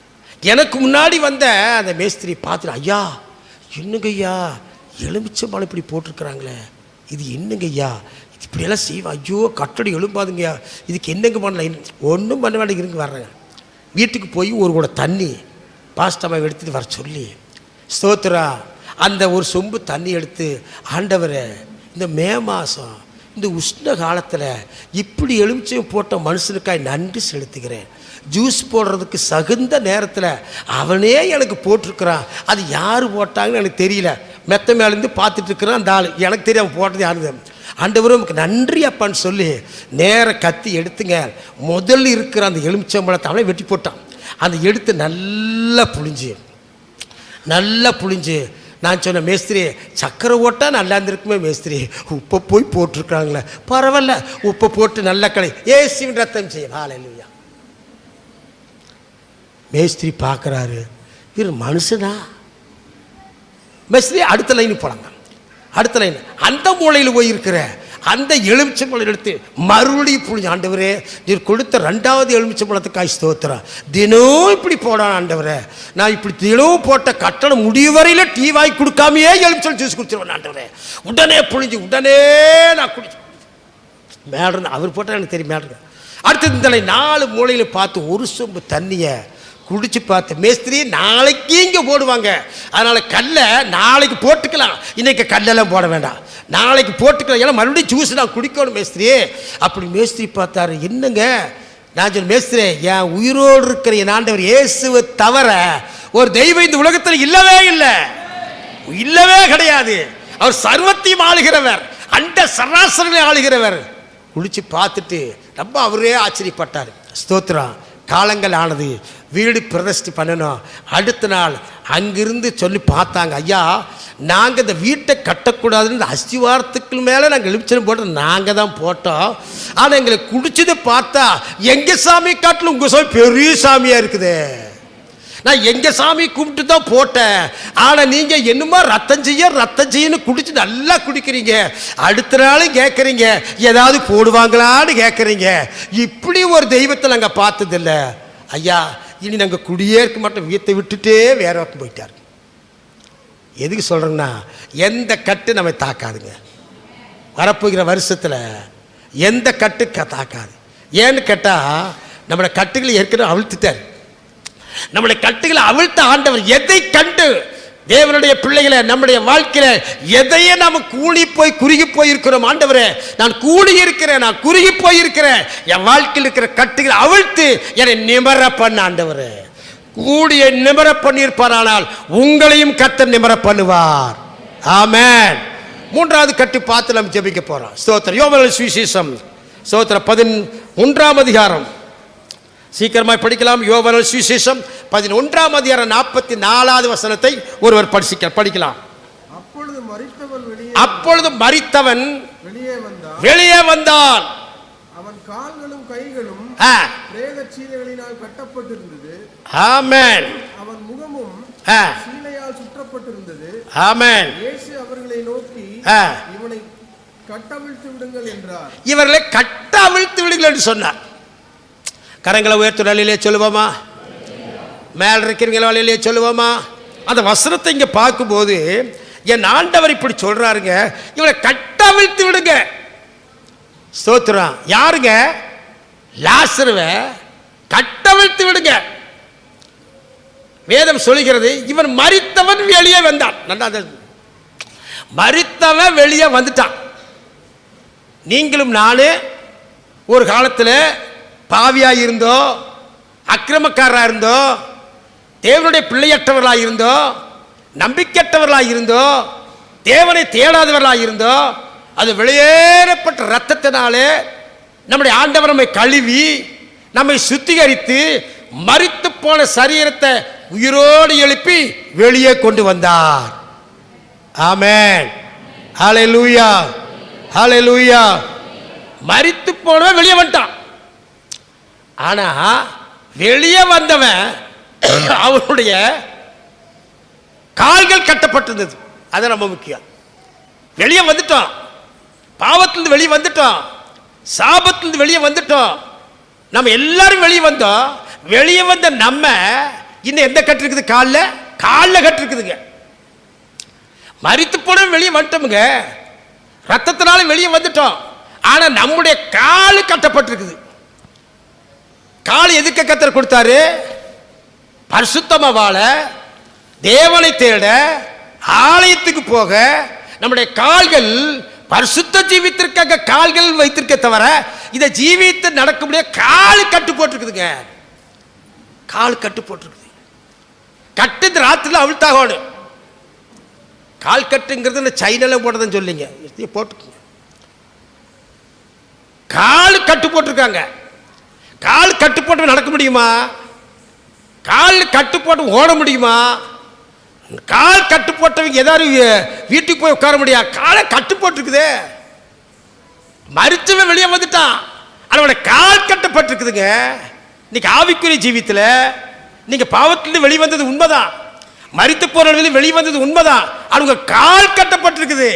எனக்கு முன்னாடி வந்த அந்த மேஸ்திரி பார்த்துட்டு, ஐயா என்னங்க ஐயா எலுமிச்சம்பழம் இப்படி போட்டிருக்கிறாங்களே, இது என்னங்க ஐயா, இது இப்படியெல்லாம் செய்வா, ஐயோ கட்டடி எழும்பாதுங்கய்யா, இதுக்கு என்னங்க பண்ணல, ஒன்றும் பண்ண வேண்டிய இருங்க வர்றேங்க. வீட்டுக்கு போய் ஒரு கூட தண்ணி பாஸ்டம்மா எடுத்துகிட்டு வர சொல்லி, ஸ்தோத்திரா அந்த ஒரு சொம்பு தண்ணி எடுத்து, ஆண்டவரை இந்த மே மாதம் இந்த உஷ்ண காலத்தில் இப்படி எலுமிச்சம் போட்ட மனுஷனுக்காய் நன்றி செலுத்துகிறேன். ஜூஸ் போடுறதுக்கு சகுந்த நேரத்தில் அவனே எனக்கு போட்டிருக்கிறான், அது யார் போட்டாங்கன்னு எனக்கு தெரியல, மெத்த மேலேருந்து பார்த்துட்டு இருக்கிறான் அந்த ஆள், எனக்கு தெரியாமல் போட்டது யாருங்க, ஆண்டவரும் நமக்கு நன்றி அப்பான்னு சொல்லி நேர கத்தி எடுத்துங்க, முதல்ல இருக்கிற அந்த எலுமிச்சம்பழத்தை அவனே வெட்டி போட்டான். அந்த எடுத்து நல்லா புழிஞ்சு நான் சொன்னேன், மேஸ்திரி சக்கரை ஓட்டா நல்லா இருந்திருக்குமே மேஸ்திரி, உப்பை போய் போட்டிருக்காங்களே, பரவாயில்ல உப்பை போட்டு நல்ல கடை ஏசுவின் ரத்தம் செய்ய. ஹல்லேலூயா. மேஸ்திரி பார்க்குறாரு, இவர் மனுஷனா? மேஸ்திரி அடுத்த லைனுக்கு போலாங்க. அடுத்த லைன், அந்த மூலையில் போய் இருக்கிற அந்த எலுமிச்சம்பழம் எடுத்து மறுபடியும் புழிஞ்சு, ஆண்டவரே நீர் கொடுத்த 2வது எலுமிச்சம்பழத்துக்காய் ஸ்தோத்திரம், தினம் இப்படி போடான் ஆண்டவரே, நான் இப்படி தினம் போட்ட கட்டணம் முடிவு வரையில் டீ வாங்கி கொடுக்காமையே எலுமிச்சம்பழம் ஜூஸ் குடிச்சிருவேன் ஆண்டவரே. உடனே புழிஞ்சு உடனே நான் குடிச்சு மேடம், அவர் போட்டால் எனக்கு தெரியும் மேடம். அடுத்தது இந்த 4 மூலையில் பார்த்து ஒரு சொம்பு தண்ணியை குடிச்சு பார்த்து, மேஸ்திரி நாளைக்கு இங்கே போடுவாங்க, அதனால் கல்லை நாளைக்கு போட்டுக்கலாம், இன்றைக்கி கல்லெல்லாம் போட வேண்டாம், நாளைக்கு போட்டுக்கலாம், ஏன்னா மறுபடியும் ஜூஸ் நான் குடிக்கணும் மேஸ்திரி. அப்படி மேஸ்திரி பார்த்தாரு. என்னங்க நான் சொன்ன, மேஸ்திரி என் உயிரோடு இருக்கிற என் ஆண்டவர் இயேசுவை தவிர ஒரு தெய்வம் இந்த உலகத்தில் இல்லவே கிடையாது. அவர் சர்வத்தையும் ஆளுகிறவர், அண்ட சராசரங்களை ஆளுகிறவர். குளிச்சு பார்த்துட்டு ரொம்ப அவரே ஆச்சரியப்பட்டார். ஸ்தோத்திரம். காலங்கள் ஆனது, வீடு பிரதிஷ்டை பண்ணணும். அடுத்த நாள் அங்கிருந்து சொல்லி பார்த்தாங்க, ஐயா நாங்கள் இந்த வீட்டை கட்டக்கூடாதுன்னு இந்த அஸ்திவாரத்துக்கு மேலே நாங்கள் எலுமிச்சம் போட்டு நாங்கள் தான் போட்டோம், ஆனால் எங்களை குடிச்சதை பார்த்தா எங்கள் சாமி காட்டில் உங்கள் சாமி பெரிய சாமியாக இருக்குது, நான் எங்கள் சாமி கும்பிட்டு தான் போட்டேன், ஆனால் நீங்கள் என்னமோ ரத்தம் செய்யன்னு குடிச்சு நல்லா குடிக்கிறீங்க, அடுத்த நாளும் கேட்குறீங்க ஏதாவது போடுவாங்களான்னு கேட்குறீங்க, இப்படி ஒரு தெய்வத்தை நாங்கள் பார்த்ததில்ல ஐயா, இனி நாங்கள் குடியே இருக்க மாட்டோம், வீட்டை விட்டுட்டே வேற பக்கம் போயிட்டார். எதுக்கு சொல்கிறேன்னா, எந்த கட்டு நம்ம தாக்காதுங்க, வரப்போகிற வருஷத்தில் எந்த கட்டு தாக்காது. ஏன்னு கேட்டால் நம்மளோட கட்டுகளை ஏற்கனவே அவிழ்த்துட்டார். நம்முடைய கட்டுகளை அவிழ்த்த ஆண்டவர் எதை கண்டு தேவனுடைய பிள்ளைகளை நம்முடைய வாழ்க்கையில எதையே நாம் கூடி போய் குறுகி போயிருக்கிறோம். ஆண்டவரே, நான் கூடி இருக்கிறேன், நான் குறுகி போயிருக்கிறேன், என் வாழ்க்கையில் இருக்கிற கட்டுகளை அவிழ்த்து என்னை நிமர பண்ண ஆண்டவரே. கூடிய நிமர பண்ணியிருப்பாரானால் உங்களையும் கர்த்தர் நிமர பண்ணுவார். ஆமென். மூன்றாவது கட்டு பார்த்து நம்ம ஜெபிக்க போறோம். ஸ்தோத்திரம். யோவான் சுவிசேஷம் ஸ்தோத்திரம் 11ஆம் அதிகாரம் சீக்கிரமாய் படிக்கலாம். யோவான் சுவிசேஷம் 11ஆம் அதிகாரம் 44வது வசனத்தை ஒருவர் படிக்கலாம். அப்பொழுது மரித்தவன் வெளியே வந்தான். அவன் கால்களும் கைகளும் பிரேத சீலைகளினால் கட்டப்பட்டிருந்தது. ஆமென். அவன் முகமும் சீலையால் சுற்றப்பட்டிருந்தது. ஆமென். இயேசு அவர்களை நோக்கி இவனை கட்டவிழ்த்து விடுங்கள் என்றார். இவர்களை கட்டவிழ்த்து விடுங்கள் என்று சொன்னார். கரங்களை உயர்த்து நிலையிலே சொல்லுவோமா? மேல் இருக்கிறவங்கள வழியிலே சொல்லுவோமா? அந்த வசனத்தை இங்க பார்க்கும்போது என் ஆண்டவர் இப்படி சொல்றாருங்க, இவனை கட்டவிழ்த்து விடுங்க. ஸ்தோத்திரம். யாருங்க? லாசருவை கட்டவிழ்த்து விடுங்க. வேதம் சொல்லுகிறது, இவன் மரித்தவன் வெளியே வந்தான். மரித்தவன் வெளியே வந்துட்டான். நீங்களும் நானே ஒரு காலத்தில் பாவியாக இருந்தோ, அக்கிரமக்காரராக இருந்தோ, தேவனுடைய பிள்ளையற்றவர்களாக இருந்தோ, நம்பிக்கையற்றவர்களாக இருந்தோ, தேவனை தேடாதவர்களாக இருந்தோ, அது வெளியேறப்பட்ட இரத்தத்தினாலே நம்முடைய ஆண்டவர் நம்மை கழுவி நம்மை சுத்திகரித்து மரித்து போன சரீரத்தை உயிரோடு எழுப்பி வெளியே கொண்டு வந்தார். ஆமென். ஹல்லேலூயா, ஹல்லேலூயா. மரித்து போனவன் வெளியே வந்துட்டான். ஆனா வெளியே வந்தவன் அவனுடைய கால்கள் கட்டப்பட்டிருந்தது. அது ரொம்ப முக்கியம். வெளியே வந்துட்டோம், பாவத்திலிருந்து வெளியே வந்துட்டோம், சாபத்திலிருந்து வெளியே வந்துட்டோம், நம்ம எல்லாரும் வெளியே வந்தோம். வெளியே வந்த நம்ம இன்னும் எந்த கட்டு இருக்குது? காலில் கட்டு இருக்குதுங்க. மரித்து போன வெளியே வந்துட்டோமுங்க, ரத்தத்தினால வெளியே வந்துட்டோம். ஆனா நம்முடைய காலு கட்டப்பட்டிருக்குது. கால் எதுக்கு கர்த்தர் கொடுத்தாரு? பரிசுத்தமா வாழ, தேவனை தேட, ஆலயத்துக்கு போக. நம்முடைய கால்கள் பரிசுத்த ஜீவித்திற்காக கால்கள் வைத்திருக்க தவிர இதை ஜீவித்து நடக்க முடியாது. கால் கட்டு போட்டிருக்குதுங்க. கால் கட்டு போட்டிருக்குது. கட்டு இந்த ராத்திரில அவிழ்த்தாகணும். கால் கட்டுங்கிறது சைனால போட்டதுன்னு சொல்லிங்க, போட்டுக்குங்க. கால் கட்டு போட்டிருக்காங்க. கால் கட்டு போட்டு நடக்க முடியுமா? கால் கட்டு போட்டு ஓட முடியுமா? கால் கட்டு போட்டவங்க ஏதாவது வீட்டுக்கு போய் உட்கார முடியாது. காலை கட்டு போட்டிருக்குது. மரிச்சவன் வெளியே வந்துட்டான், அவனோட கால் கட்டப்பட்டிருக்குதுங்க. இன்னைக்கு ஆவிக்குரிய ஜீவித்தில் நீங்க பாவத்திலிருந்து வெளிவந்தது உண்மைதான், மரித்து போறவர்கள் வெளியே வந்தது உண்மைதான். அவங்க கால் கட்டப்பட்டிருக்குது.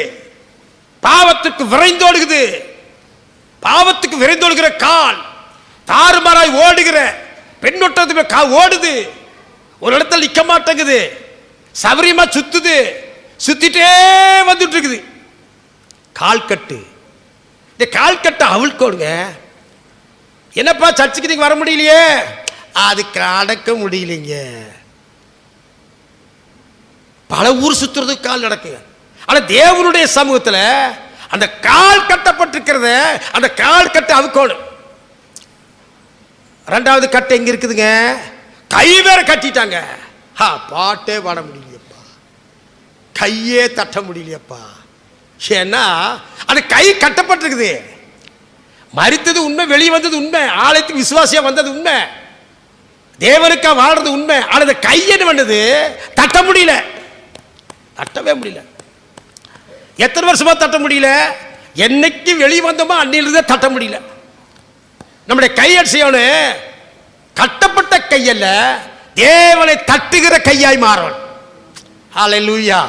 பாவத்துக்கு விரைந்தோடுகிறது. பாவத்துக்கு விரைந்தோடுகிற கால், தாறுமாறாய் ஓடுகிற பெண்ணொட்டது ஓடுது. ஒரு இடத்துல நிக்க மாட்டேங்குது, சவரியமா சுத்துது, சுத்திட்டே வந்துட்டு இருக்குது. கால் கட்டு. இந்த கால் கட்ட அவிழ்க்கோடுங்க. என்னப்பா சர்ச்சுக்கு நீங்க வர முடியலையே? அதுக்கு அடக்க முடியலைங்க. பல ஊர் சுத்துறதுக்கு கால் நடக்குங்க. ஆனா தேவனுடைய சமூகத்தில் அந்த கால் கட்டப்பட்டிருக்கிறத அந்த கால் கட்ட அவுக்கோடும். ரெண்டாவது கட்டை எங்க இருக்குதுங்க? கை வேற கட்டிட்டாங்க. பாட்டே பாட முடியலையப்பா, கையே தட்ட முடியலையப்பா. ஏன்னா அந்த கை கட்டப்பட்டிருக்குது. மரித்தது உண்மை, வெளியே வந்தது உண்மை, ஆலயத்துக்கு விசுவாசியா வந்தது உண்மை, தேவனுக்கா வாழ்றது உண்மை. ஆனா அந்த கை என்ன பண்ணது? தட்ட முடியல, தட்டவே முடியல. எத்தனை வருஷமா தட்ட முடியல? என்னைக்கு வெளியே வந்தோமோ அன்னிலிருந்தே தட்ட முடியல. நம்முடைய கை செய்யணும், கட்டப்பட்ட கையல்ல, தேவனை தட்டுகிற கையாய் மாறும். ஹல்லேலூயா.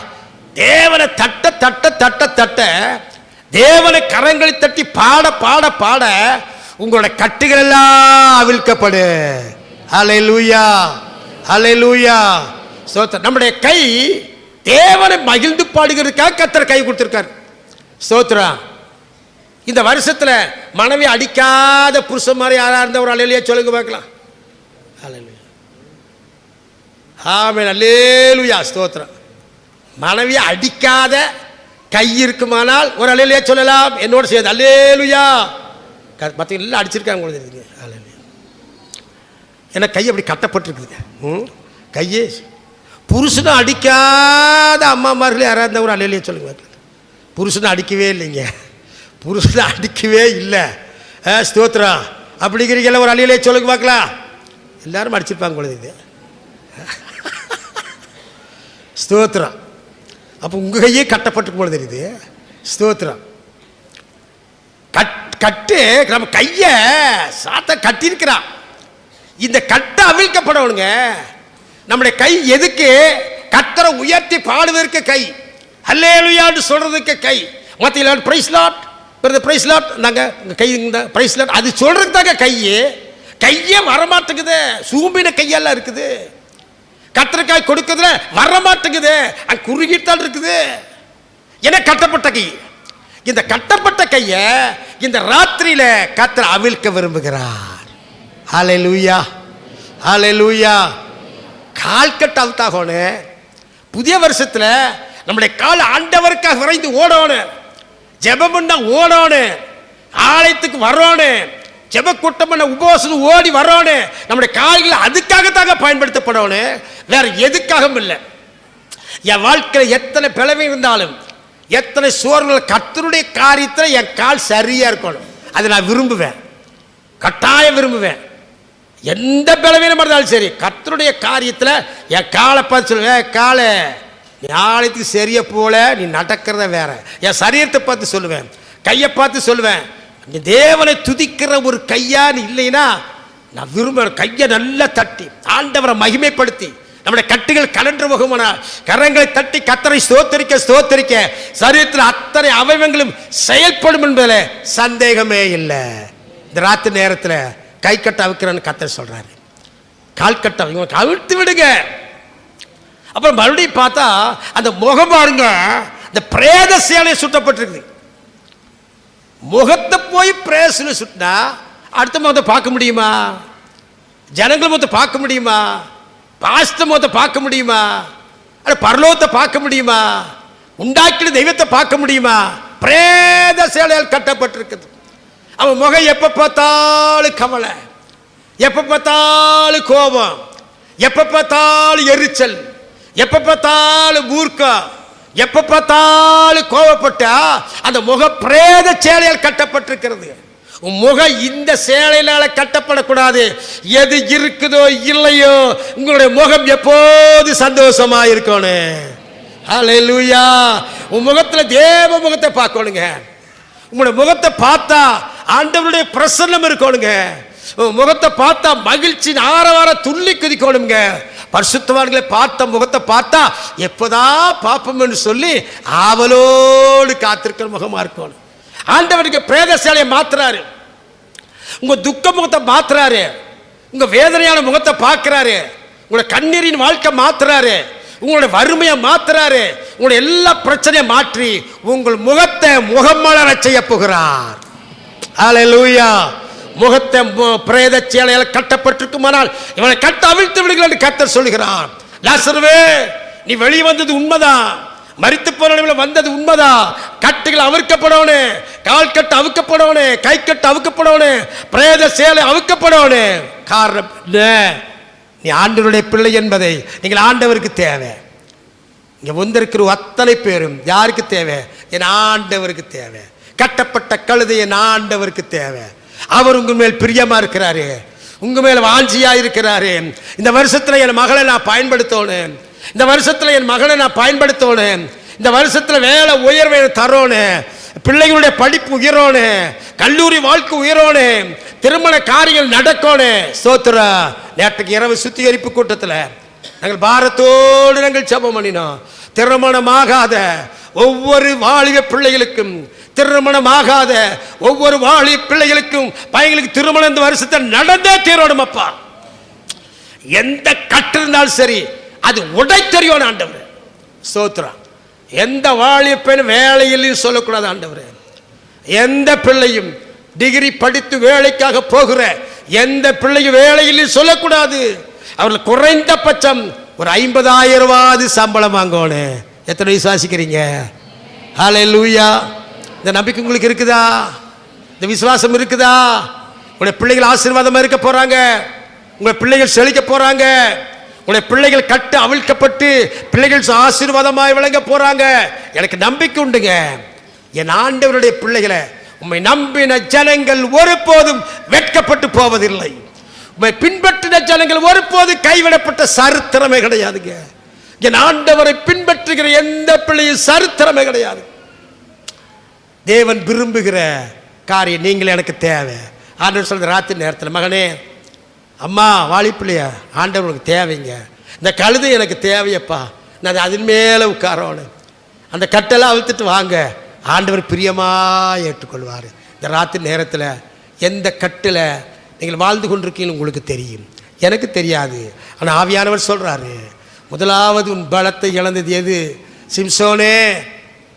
தேவனை தட்ட தட்ட தட்ட தட்ட, தேவனை கரங்களை தட்டி பாட பாட பாட உங்களுடைய கட்டுகள் எல்லாம் அவிழ்க்கப்படு. ஹல்லேலூயா, ஹல்லேலூயா. ஸ்தோத்திரம். நம்முடைய கை தேவனை மகிழ்ந்து பாடுகிறதுக்காக கர்த்தர் கை கொடுத்திருக்கார். ஸ்தோத்திரம். இந்த வருஷத்துல மனைவி அடிக்காத புருஷன் மாதிரி யாரா இருந்த ஒரு அல்லேலூயா சொல்லுங்க பார்க்கலாம். அல்லேலூயா, ஆமென், அல்லேலூயா. ஸ்தோத்திரம். மனைவியை அடிக்காத கை இருக்குமானால் ஒரு அல்லேலூயா சொல்லலாம். என்னோட சேர்ந்து அல்லேலூயா. மற்ற எல்லாம் அடிச்சிருக்காங்க உங்களுக்கு. ஏன்னா கை அப்படி கட்டப்பட்டிருக்குதுங்க. கையே புருஷனை அடிக்காத அம்மாமார்களே யாராவது இருந்தால் ஒரு அல்லேலூயா சொல்லுங்க. புருஷனை அடிக்கவே இல்லைங்க, புருஷனை அடிக்கவே இல்லை. ஸ்தோத்திரம் அப்படிங்கிறீங்கள ஒரு அல்லேலூயா சொல்லுங்க பார்க்கலாம். எல்லாரும் அடிச்சிருப்பாங்க பொழுது. ஸ்தோத்திரம். அப்போ உங்கள் கையே கட்டப்பட்டிருக்கும் பொழுது தெரியுது. ஸ்தோத்திரம். கட்டு நம்ம கையை சாத்த கட்டியிருக்கிறான். இந்த கட்டை அவிழ்க்கப்படணுங்க. நம்முடைய கை எதுக்கு? கர்த்தரை உயர்த்தி பாடுவதற்கு கை, அல்லேலூயான்னு சொல்றதுக்கு கை. மத்திய பிரைஸ் லாட், பிரைஸ் லாட், நாங்கள் கை பிரைஸ் லாட் அது சொல்றதுக்கு தாங்க கையே வரமாட்டேங்குது. சூம்பின கையெல்லாம் இருக்குது. கத்திரிக்காய் கொடுக்குதுல வரமாட்டேங்குது, அது குறுகிட்டால் இருக்குது. ஏன்னா கட்டப்பட்ட கை. இந்த கட்டப்பட்ட கைய இந்த ராத்திரியில கர்த்தர் அவிழ்க்க விரும்புகிறார். ஹல்லேலூயா, ஹல்லேலூயா. கால் கட்ட அவுத்தாகணும். புதிய வருஷத்துல நம்முடைய கால் ஆண்டவருக்காக விரைந்து ஓடணும். ஜெபம் பண்ண ஓடணும். ஆலயத்துக்கு வரணும். ஜெப கூட்டம் பண்ண உபவாசம் ஓடி வரணும். நம்முடைய கால்கள் அதுக்காகத்தாக பயன்படுத்தப்படணும், வேற எதுக்காகவும் இல்லை. என் வாழ்க்கையில் எத்தனை பிளவை இருந்தாலும், எத்தனை சோர்வுகள், கர்த்தருடைய காரியத்தில் என் கால் சரியா இருக்கணும். அதை நான் விரும்புவேன், கட்டாயம் விரும்புவேன். எந்த பலவீனமாக இருந்தாலும் சரி, கர்த்தருடைய காரியத்தில் என் காலை பார்த்து சொல்லுவேன், காலை நீ ஆலயத்துக்கு சரியா போல, நீ நடக்கிறத வேற. என் சரீரத்தை பார்த்து சொல்லுவேன், கையை பார்த்து சொல்லுவேன், நீ தேவனை துதிக்கிற ஒரு கையான்னு இல்லைன்னா நான் விரும்புகிறேன். கையை நல்லா தட்டி ஆண்டவரை மகிமைப்படுத்தி நம்முடைய கட்டுகள் கலன்று போகுமானால் கரங்களை தட்டி கர்த்தரை ஸ்தோத்தரிக்க ஸ்தோத்தரிக்க சரீரத்தில் அத்தனை அவயவங்களும் செயல்படும் என்பதில் சந்தேகமே இல்லை. இந்த ராத்திரி நேரத்தில் கை கட்ட அவிக்கிறன்னு கர்த்தர் சொல்றாரு. கால் கட்ட அவிழ்த்து விடுங்க. அப்புறம் மறுபடியும் பார்த்தா அந்த முகம் பாருங்க, இந்த பிரேத சேலை சுட்டப்பட்டிருக்கு. முகத்தை போய் பிரேசில் சுட்டினா அடுத்த முகத்தை பார்க்க முடியுமா? ஜனங்கள் முகத்தை பார்க்க முடியுமா? பாஸ்த முகத்தை பார்க்க முடியுமா? பரலோகத்தை பார்க்க முடியுமா? உண்டாக்கின தெய்வத்தை பார்க்க முடியுமா? பிரேத சேலையால் கட்டப்பட்டிருக்குது. அவன் முகம் எப்ப பார்த்தாலும் கவலை, எப்ப பார்த்தாலும் கோபம், எப்ப பார்த்தாலும் எரிச்சல், எப்ப பார்த்தாலும் மூர்க்கம், எப்ப பார்த்தாலும் கோபப்பட்டா அந்த முக பிரேத சேலையால் கட்டப்பட்டிருக்கிறது. உன் முகம் இந்த சேலையினால கட்டப்படக்கூடாது. எது இருக்குதோ இல்லையோ உங்களுடைய முகம் எப்போது சந்தோஷமா இருக்கணும். ஹல்லேலூயா. உன் முகத்துல தேவ முகத்தை பார்க்கணுங்க. உங்களுடைய முகத்தை பார்த்தா ஆண்டவருடைய பிரசன்னம் இருக்கணுங்க. முகத்தை பார்த்தா மகிழ்ச்சி ஆரவார துள்ளி குதிக்கணுங்க. பரிசுத்தவான்களை பார்த்த முகத்தை பார்த்தா எப்போதான் பார்ப்போம்னு சொல்லி ஆவலோடு காத்திருக்கிற முகமா இருக்கணும். ஆண்டவருக்கு பிரேத சேலையை மாத்துறாரு, உங்க துக்க முகத்தை மாத்துறாரு, உங்க வேதனையான முகத்தை பார்க்கிறாரு, உங்களோட கண்ணீரின் வாழ்க்கை மாத்துறாரு, உங்களுடைய வறுமையை மாத்துறாரு, உங்களுடைய எல்லா பிரச்சனையும் மாற்றி உங்கள் முகத்தை முகமலர செய்ய போகிறார். ஹல்லேலூயா. முகத்தை பிரேத சேலையால் கட்டப்பட்டிருக்குமானால் இவனை கட்ட அவிழ்த்து விடுங்கள் என்று கர்த்தர் சொல்கிறார். லாசருவே, நீ வெளியே வந்தது உண்மைதான், மரித்து போன வந்தது உண்மைதான். கட்டுகள் அவிழ்க்கப்படணும், கால் கட்டு அவிழ்க்கப்படணும், கை கட்டு அவிழ்க்கப்படணும், பிரேத சேலை அவிழ்க்கப்படணும். காரணம் நீ ஆண்டவருடைய பிள்ளை என்பதை நீங்கள் ஆண்டவருக்கு தேவை. இங்க வந்திருக்கிற அத்தனை பேரும் யாருக்கு தேவை? என் ஆண்டவருக்கு தேவை. கட்டப்பட்ட கழுதை என் ஆண்டவருக்கு தேவை. அவர் உங்க மேல் பிரியமா இருக்கிறாரு, உங்க மேல வாஞ்சியா இருக்கிறாரு. இந்த வருஷத்துல என் மகளை நான் பயன்படுத்தணும், இந்த வருஷத்துல என் மகளை நான் பயன்படுத்தணும், இந்த வருஷத்துல வேலை உயர்வை தரோணும், பிள்ளைகளுடைய படிப்பு உயரோணும், கல்லூரி வாழ்க்கை உயரோணும், திருமண காரியங்கள் நடக்கணும். ஸ்தோத்திரா. நேற்றுக்கு இரவு சுத்திகரிப்பு கூட்டத்தில் நாங்கள் பாரத்தோடு நாங்கள் ஜெபம் பண்ணினோம். திருமணமாகாத ஒவ்வொரு வாலிப பிள்ளைகளுக்கும், திருமணமாகாத ஒவ்வொரு வாலிப பிள்ளைகளுக்கும் பையங்களுக்கு திருமணம் இந்த வருஷத்தை நடந்தே தீரணும். அப்பா, எந்த கட்டு இருந்தாலும் சரி அது உடை தெரியும் ஆண்டவர். ஸ்தோத்திரம். எந்த வாலிபன் வேலையில் சொல்லக்கூடாது ஆண்டவர். எந்த பிள்ளையும் டிகிரி படித்து வேலைக்காக போகிற எந்த பிள்ளையும் வேலையில் சொல்லக்கூடாது. அவர்கள் குறைந்தபட்சம் ஒரு 50,000 ரூபாய் சம்பளம் வாங்கணும். எத்தனை விசுவாசிக்கிறீங்க? ஹல்லேலூயா. இந்த நம்பிக்கை உங்களுக்கு இருக்குதா? இந்த விசுவாசம் இருக்குதா? உங்களுடைய பிள்ளைகள் ஆசீர்வாதமாக இருக்க போகிறாங்க. உங்கள் பிள்ளைகள் செழிக்க போகிறாங்க. உங்களுடைய பிள்ளைகள் கட்டு அவிழ்க்கப்பட்டு பிள்ளைகள் ஆசீர்வாதமாய் விளங்க போகிறாங்க. எனக்கு நம்பிக்கை உண்டுங்க. என் ஆண்டவருடைய பிள்ளைகளை உம்மை நம்பின ஜனங்கள் ஒருபோதும் வெட்கப்பட்டு போவதில்லை. உம்மை பின்பற்றின ஜனங்கள் ஒருபோது கைவிடப்பட்ட சரித்திரமே கிடையாதுங்க. என் ஆண்டவரை பின்பற்றுகிற எந்த பிள்ளையும் சரித்திரமே கிடையாது. தேவன் விரும்புகிற காரியம் நீங்கள் எனக்கு தேவை. ஆண்டவர் சொல்ற ராத்திரி நேரத்தில், மகனே அம்மா வாலிப்பிள்ளையா, ஆண்டவருக்கு தேவைங்க. இந்த கழுதை எனக்கு தேவையப்பா, நான் அதன் மேலே உட்காரோன்னு அந்த கட்டெல்லாம் அழுத்துட்டு வாங்க. ஆண்டவர் பிரியமாக ஏற்றுக்கொள்வார். இந்த ராத்திரி நேரத்தில் எந்த கட்டில் நீங்கள் வாழ்ந்து கொண்டிருக்கீங்கன்னு உங்களுக்கு தெரியும், எனக்கு தெரியாது. ஆனால் ஆவியானவர் சொல்கிறாரு, முதலாவது உன் பலத்தை இழந்தது எது? சிம்சோனே,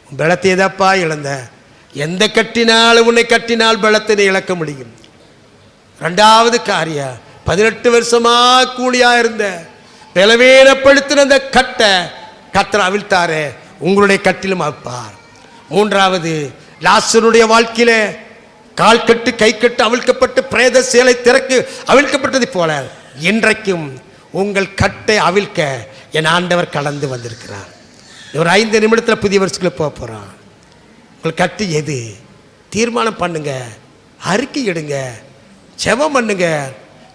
உன் பலத்தை எதப்பா இழந்த? எந்த கட்டினால் உன்னை கட்டினால் பலத்தை நீ இழக்க முடியும். ரெண்டாவது காரியம், 18 வருஷமா கூலியா இருந்த பலவீனப்படுத்தின அந்த கட்டை கர்த்தர் அவிழ்த்தாரு, உங்களுடைய கட்டிலும் அவிழ்ப்பார். மூன்றாவது, லாசருடைய வாழ்க்கையில கால் கட்டு கை கட்டு அவிழ்க்கப்பட்டு பிரேத சேலை திறக்கு அவிழ்க்கப்பட்டது போல இன்றைக்கும் உங்கள் கட்டை அவிழ்க்க என் ஆண்டவர் கலந்து வந்திருக்கிறார். ஒரு 5 நிமிடத்தில் புதிய வருஷத்துக்குள்ள போக போகிறான். உங்கள் கட்டு எது? தீர்மானம் பண்ணுங்க, அறிக்கை எடுங்க, ஜெபம் பண்ணுங்க.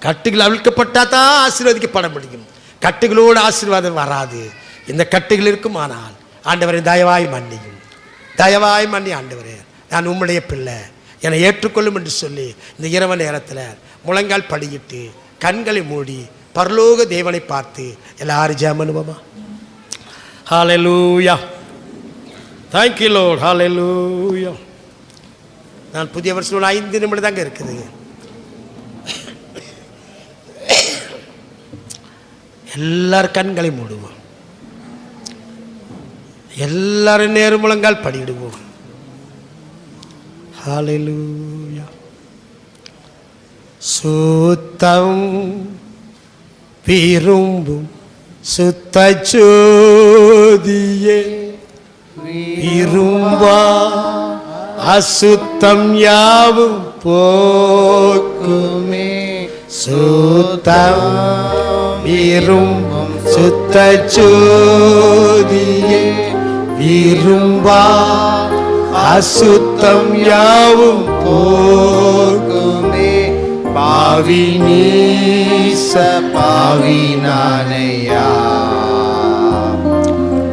கட்டுகள் அவிழ்க்கப்பட்டா தான் ஆசீர்வதிக்கப்பட முடியும். கட்டுகளோடு ஆசீர்வாதம் வராது. இந்த கட்டுகள் இருக்குமானால் ஆண்டவரை தயவாய் மன்னியும், தயவாய் மன்னி. ஆண்டவரே, நான் உம்முடைய பிள்ளை, என்னை ஏற்றுக்கொள்ளும் என்று சொல்லி இந்த இரவு நேரத்தில் முழங்கால் படியிட்டு கண்களை மூடி பரலோக தேவனை பார்த்து எல்லாரும் ஜெபம் பண்ணுவோமா? Hallelujah. Thank you lord. Hallelujah. நான் புதிய வருஷம் 5 நிமிடம் தாங்க இருக்குது. எல்லாரும் கண்களை மூடுவோம், எல்லாரும் நேரு முழங்கால் படியிடுவோம். ஹல்லேலூயா. சுத்தம் விரும்பும் சுத்த ஜோதியே, விரும்பா அசுத்தம் யாவும் போக்குமே. சுத்தம் விரும்பும் சுத்த ஜோதியே, விரும்பா அசுத்தம் யாவும் போக்குமே. பாவி நீச பாவி நானையா,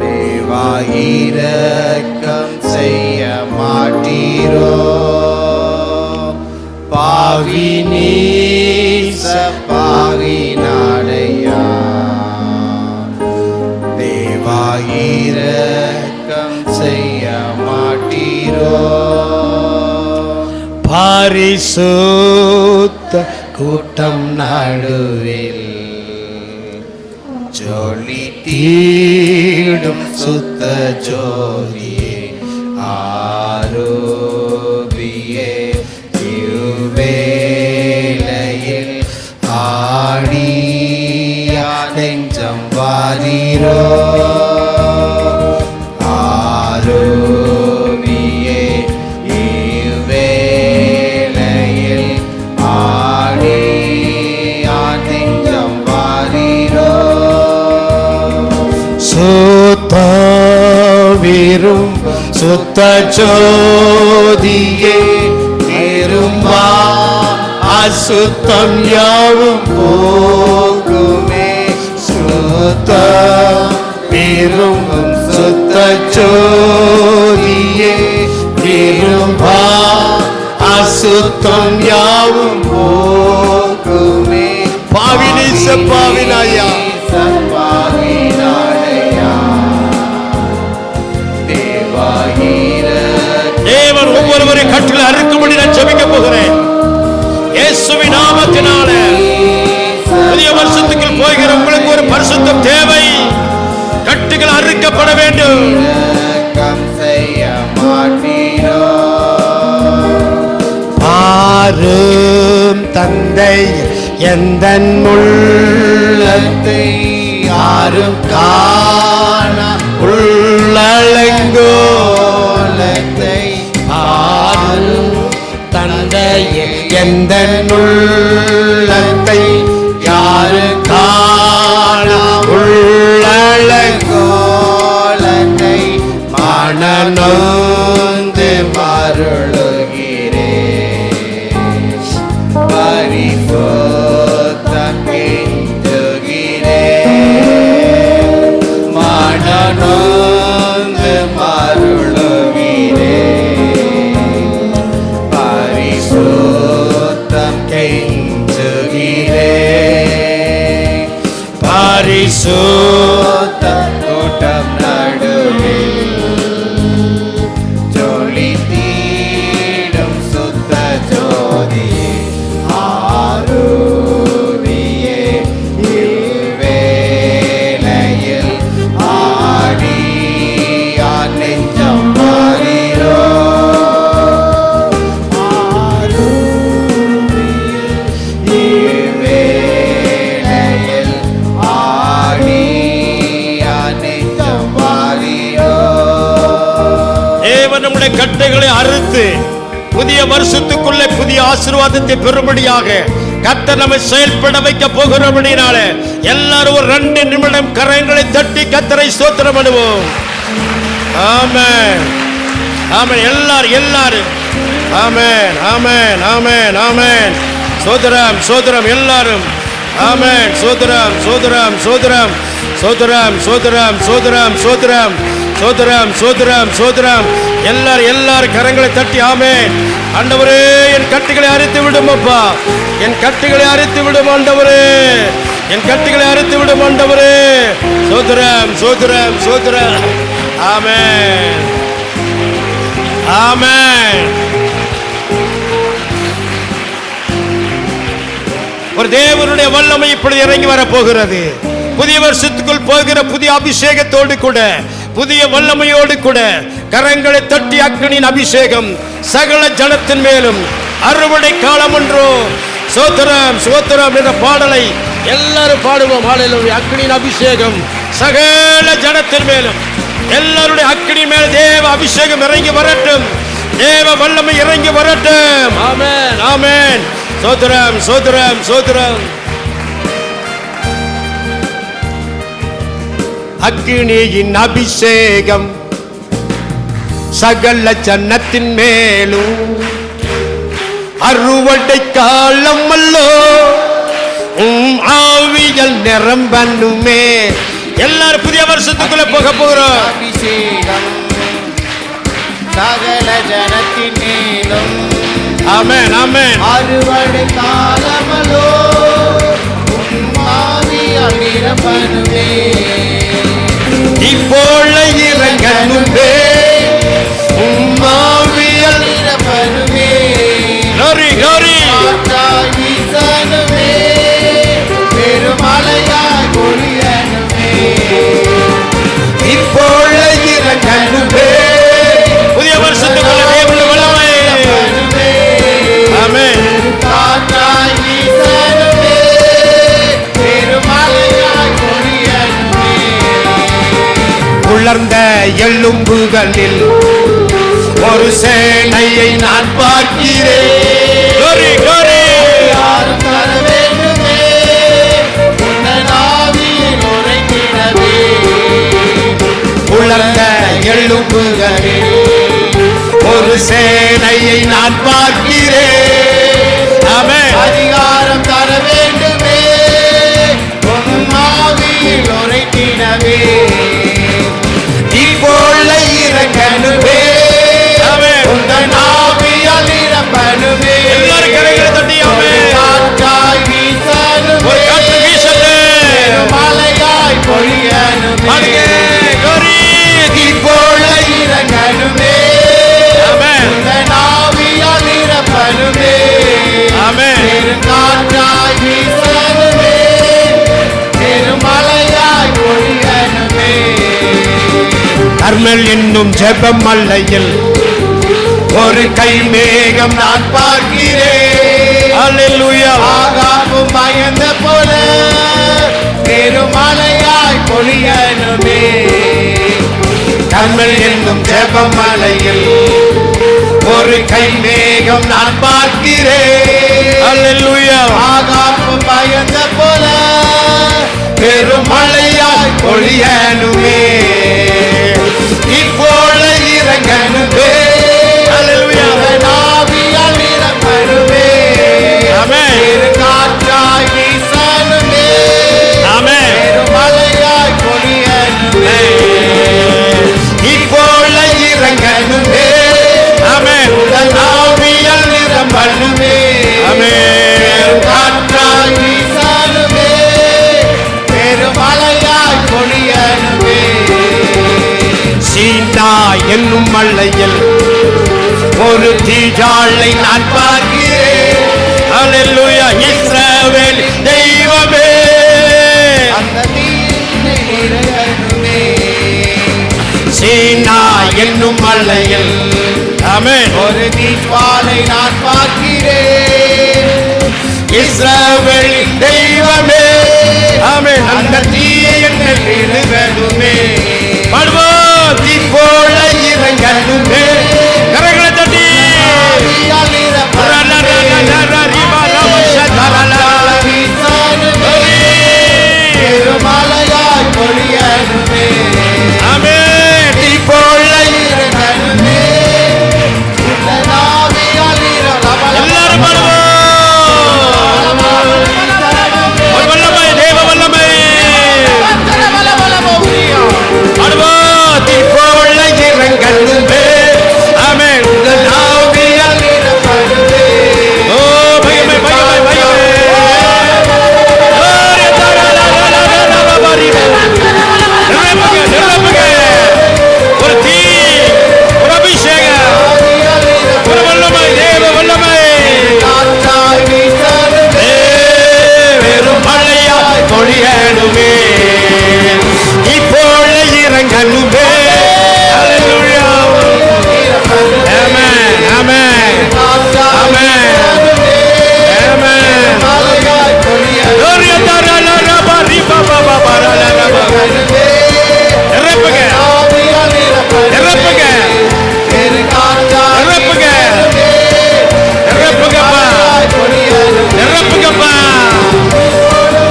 தேவாயிரக்கம் செய்ய மாட்டீரோ. பாவி நீச பாவி நானையா, தேவாயிரக்கம் செய்ய மாட்டீரோ. பரிசுத்த கூட்டம் நடுவில் ஜொலி தீடும் சுத்த ஜோதியே, ஆரோபியே வேளையில் ஆடியா நெஞ்சம் வாரீரோ. ஆரோபியே வேளையில் ஆடியா நெஞ்சம் வாரீரோ. சுத்த விரும்பும் சுத்த ஜோதியே, விரும்பா அசுத்தம் யாவும் போகுமே. சுத்த விரும்பும் சுத்த ஜோதியே, விரும்பா அசுத்தம் யாவும் போகுமே. பாவினீச பாவினாயா, தேவன் ஒவ்வொருவரையும் கட்டில் அறுக்கும்படி நான் ஜெபிக்க போகிறேன். இயேசுவின் நாமத்தினால புதிய வருஷத்துக்கு போகிற உங்களுக்கு ஒரு பரிசுத்தம் தேவை. கட்டுகள் அறுக்கப்பட வேண்டும். பாரும் தந்தை எந்தன் உள்ளத்தை யாரும் காண உள்ள உள்ளலங்கோலத்தை ஆளும் தந்தையே எந்த உள்ளத்தை யாரு காண உள்ளலங்கோலத்தை மனநொந்து மருளுகிறேன் பரிசுத்தம் கெஞ்சுகிறேன் மனநொந்து மருளுகிறேன் பரிசுத்தம் கெஞ்சுகிறேன் பரிசுத்த கூட்டம் நடுவில் ஜொலி தீடும் சுத்த ஜோதியே ஆருவியே இவ்வேளையில் ஆடியார் நெஞ்சம் மாறிரோ இவ்வேளையில் ஆடியார் நெஞ்சம் மாறிரோ. தேவன் நம்முடைய கட்டைகளை அறுத்து புதிய வருஷத்துக்குள்ளே புதிய ஆசீர்வாதத்தை பெறும்படியாக கர்த்தர் நம்மை செயல்பட வைக்க போகிறபடினால எல்லாரும் ஒரு 2 நிமிடம் கரங்களை தட்டி கர்த்தரை ஸ்தோத்திரம் பண்ணுவோம். ஆமென் ஆமென். எல்லாரும் ஆமென் ஆமென் ஆமென் ஆமென். ஸ்தோத்திரம் ஸ்தோத்திரம் எல்லாரும். ஆமென். ஸ்தோத்திரம் ஸ்தோத்திரம் ஸ்தோத்திரம் ஸ்தோத்திரம் ஸ்தோத்திரம் ஸ்தோத்திரம் ஸ்தோத்திரம் ஸ்தோத்திரம் ஸ்தோத்திரம் ஸ்தோத்திரம். எல்லாரும் கரங்களை தட்டி ஆமென். ஆண்டவரே என் கட்டுகளை அறுத்து விடும் அப்பா, என் கட்டுகளை அறுத்து விடும் ஆண்டவரே, என் கட்டுகளை அறுத்து விடும் ஆண்டவரே. ஸ்தோத்திரம் ஸ்தோத்திரம் ஸ்தோத்திரம். ஆமென் ஆமென். ஒரு தேவனுடைய வல்லமை இப்படி இறங்கி வர போகிறது. புதிய வருஷத்துக்குள் போகிற புதிய அபிஷேகத்தோடு கூட புதிய வல்லமையோடு கூட கரங்களை தட்டி அக்னியின் அபிஷேகம் சகல ஜனத்தின் மேலும் அறுவடை காலம் என்றோ சோத்திரம் சோத்திரம் என்ற பாடலை எல்லாரும் பாடுவோம். ஹல்லேலூயா. அக்னியின் அபிஷேகம் சகல ஜனத்தின் மேலும், எல்லாருடைய அக்னி மேல தேவ அபிஷேகம் இறங்கி வரட்டும், தேவ வல்லமை இறங்கி வரட்டும். ஆமென் ஆமென். சோத்திரம் சோத்திரம் சோத்திரம். அக்னியின் அபிஷேகம் சகல ஜனத்தின் மேலும் அறுவடை காலம் அல்லோ ஆவியல் நிரம்பனுமே. எல்லாரும் புதிய வருஷத்துக்குள்ள போக போகிறோம். அபிஷேகம் சகல ஜனத்தின் மேலும் ஆமென் ஆமென். அறுவடை காலமலோ ஆவியால் நிரம்பனுமே. இப்போல இறங்கனுமே ஆவியல் நிரம்பனுமே. glory glory. காற்றாய் வீசனுமே, பெருமழையாய் பொழியனுமே. இப்போல இறங்கனுமே. புதிய வருஷத்துக்குள்ள தேவனுடைய வல்லமை. ஆமென். காற்றாய் வீசனுமே, பெருமழையாய் பொழியனுமே. உலர்ந்த எலும்புகளில் ஒரு சேனையை நான் பார்க்கிறேன். glory glory. யாரும் தர வேண்டுமே, உந்தன் ஆவியில் உரைத்திடவே. உலர்ந்த எலும்புகளில் ஒரு சேனையை நான் பார்க்கிறேன். ஆமென். அதிகாரம் தர வேண்டுமே, உன் ஆவியில் உரைத்திடவே. இப்போல இறங்கனுமே. ஆமென். உந்தன் ஆவியால் நிரம்பனுமே. எல்லாரும் கரங்களை தட்டி ஆமென். காற்றாய் வீசனுமே, ஒரு காற்று வீசட்டும். பெருமழையாய் பொழியனுமே. glory. இப்போல இறங்கனுமே, ஆமென் உந்தன் ஆவியால் நிரம்பனுமே. ஆமென். பெருங்காற்றாய் வீசனுமே, பெருமழையாய் பொழியனுமே. கர்மல் என்னும் ஜெபம் மல்லையில் ஒரு கை மேகம் நான் பார்க்கிறேன். அல்லேலூயா. ஆகாவும் பயந்த போல பெருமழையாய் பொழியனுமே. புயல் என்னும் ஜெபமலையில் ஒரு கை மேகம் நான் பார்க்கிறேன். அல்லேலூயா. ஆகாப்பு பயந்த போல பெரும் மழையாய் பொழியனுமே, இப்போல இறங்கனுமே. அல்லேலூயா. ஆவியால் நிரப்பனுமே, ஆமென். பெரு காற்றாய் வீசனுமே, ஆமென். பெரும் மழையாய் பொழியனுமே, இப்போல இறங்கனுமே. ஆமென். ஆவியால் நிரப்பனுமே, ஆமென். பெரு காற்றாய் வீசனுமே, பெரும் மழையாய் பொழியனுமே. சீனா என்னும் மலையில் ஒரு தீஜாலை நான் பார்க்கிறேன். அல்லேலூயா. இஸ்ரவேல் தெய்வமே. அந்த தீயினை நிறையனுமே. சீனா என்னும் மலையில் ஆமென். ஒரு தீஜ்வாலை நான் பார்க்கிறேன். இஸ்ரவேல் தெய்வமே. ஆமென். அந்த தீயினை நிறுவனுமே, பாடுவோம். தீ போல இறங்கனுமே. கரங்களை தட்டி ஆவியால் நிரப்பனுமே, வீசனுமே, பெருமழையாய் பொழியனுமே. ஆமென். தீ போல இறங்கனுமே, உந்தன் ஆவியால் நிரப்பனுமே. எல்லாரும் பாடுவோம். ஒரு வல்லமை, தேவ வல்லமை. பாடுவோம். தீ போல இறங்கனுமே. ஆமென். ஆவியால் நிரப்பனுமே. ஓ மகிமை, மகிமை, மகிமை. நிரப்புங்க, நிரப்புங்க. ஒரு தீ, ஒரு அபிஷேகம், ஒரு வல்லமை, தேவ வல்லமை. காற்றாய் வீசனுமே, வெறும் மழையாய் பொழியனுமே, இப்போல இறங்கனுமே. அல்லேலூயா. ஆமென், ஆமென், காற்றாய் ஆமென், வீசனுமே, ஆமென். மழையாய் பொழியனுமே. நிரப்புங்க, ஆவியால் நிரப்பனுமே, நிரப்புங்க, பெருங்காற்றாய் நிரப்புங்க. வீசனுமே, நிரப்புங்கப்பா, மழையாய் பொழியனுமே. நிரப்புங்கப்பா,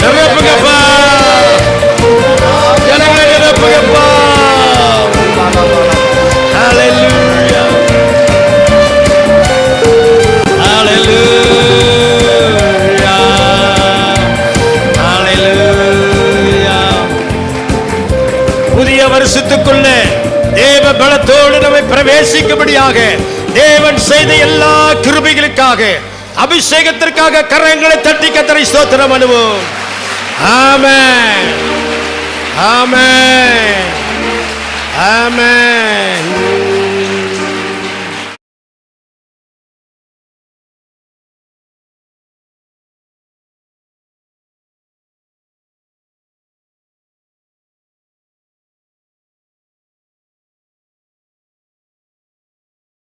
நிரப்புங்கப்பா. ஜனங்களை நிரப்புங்கப்பா. ஹல்லேலூயா. ஹல்லேலூயா. ஹல்லேலூயா. புதிய வருஷத்துக்குள்ள தேவ பலத்தோடு நம்மை பிரவேசிக்கும்படியாக தேவன் செய்த எல்லா கிருபைகளுக்காக அபிஷேகத்திற்காக கரங்களை தட்டி கர்த்தரை ஸ்தோத்திரம் பண்ணுவோம். ஆமென், ஆமென், ஆமென்.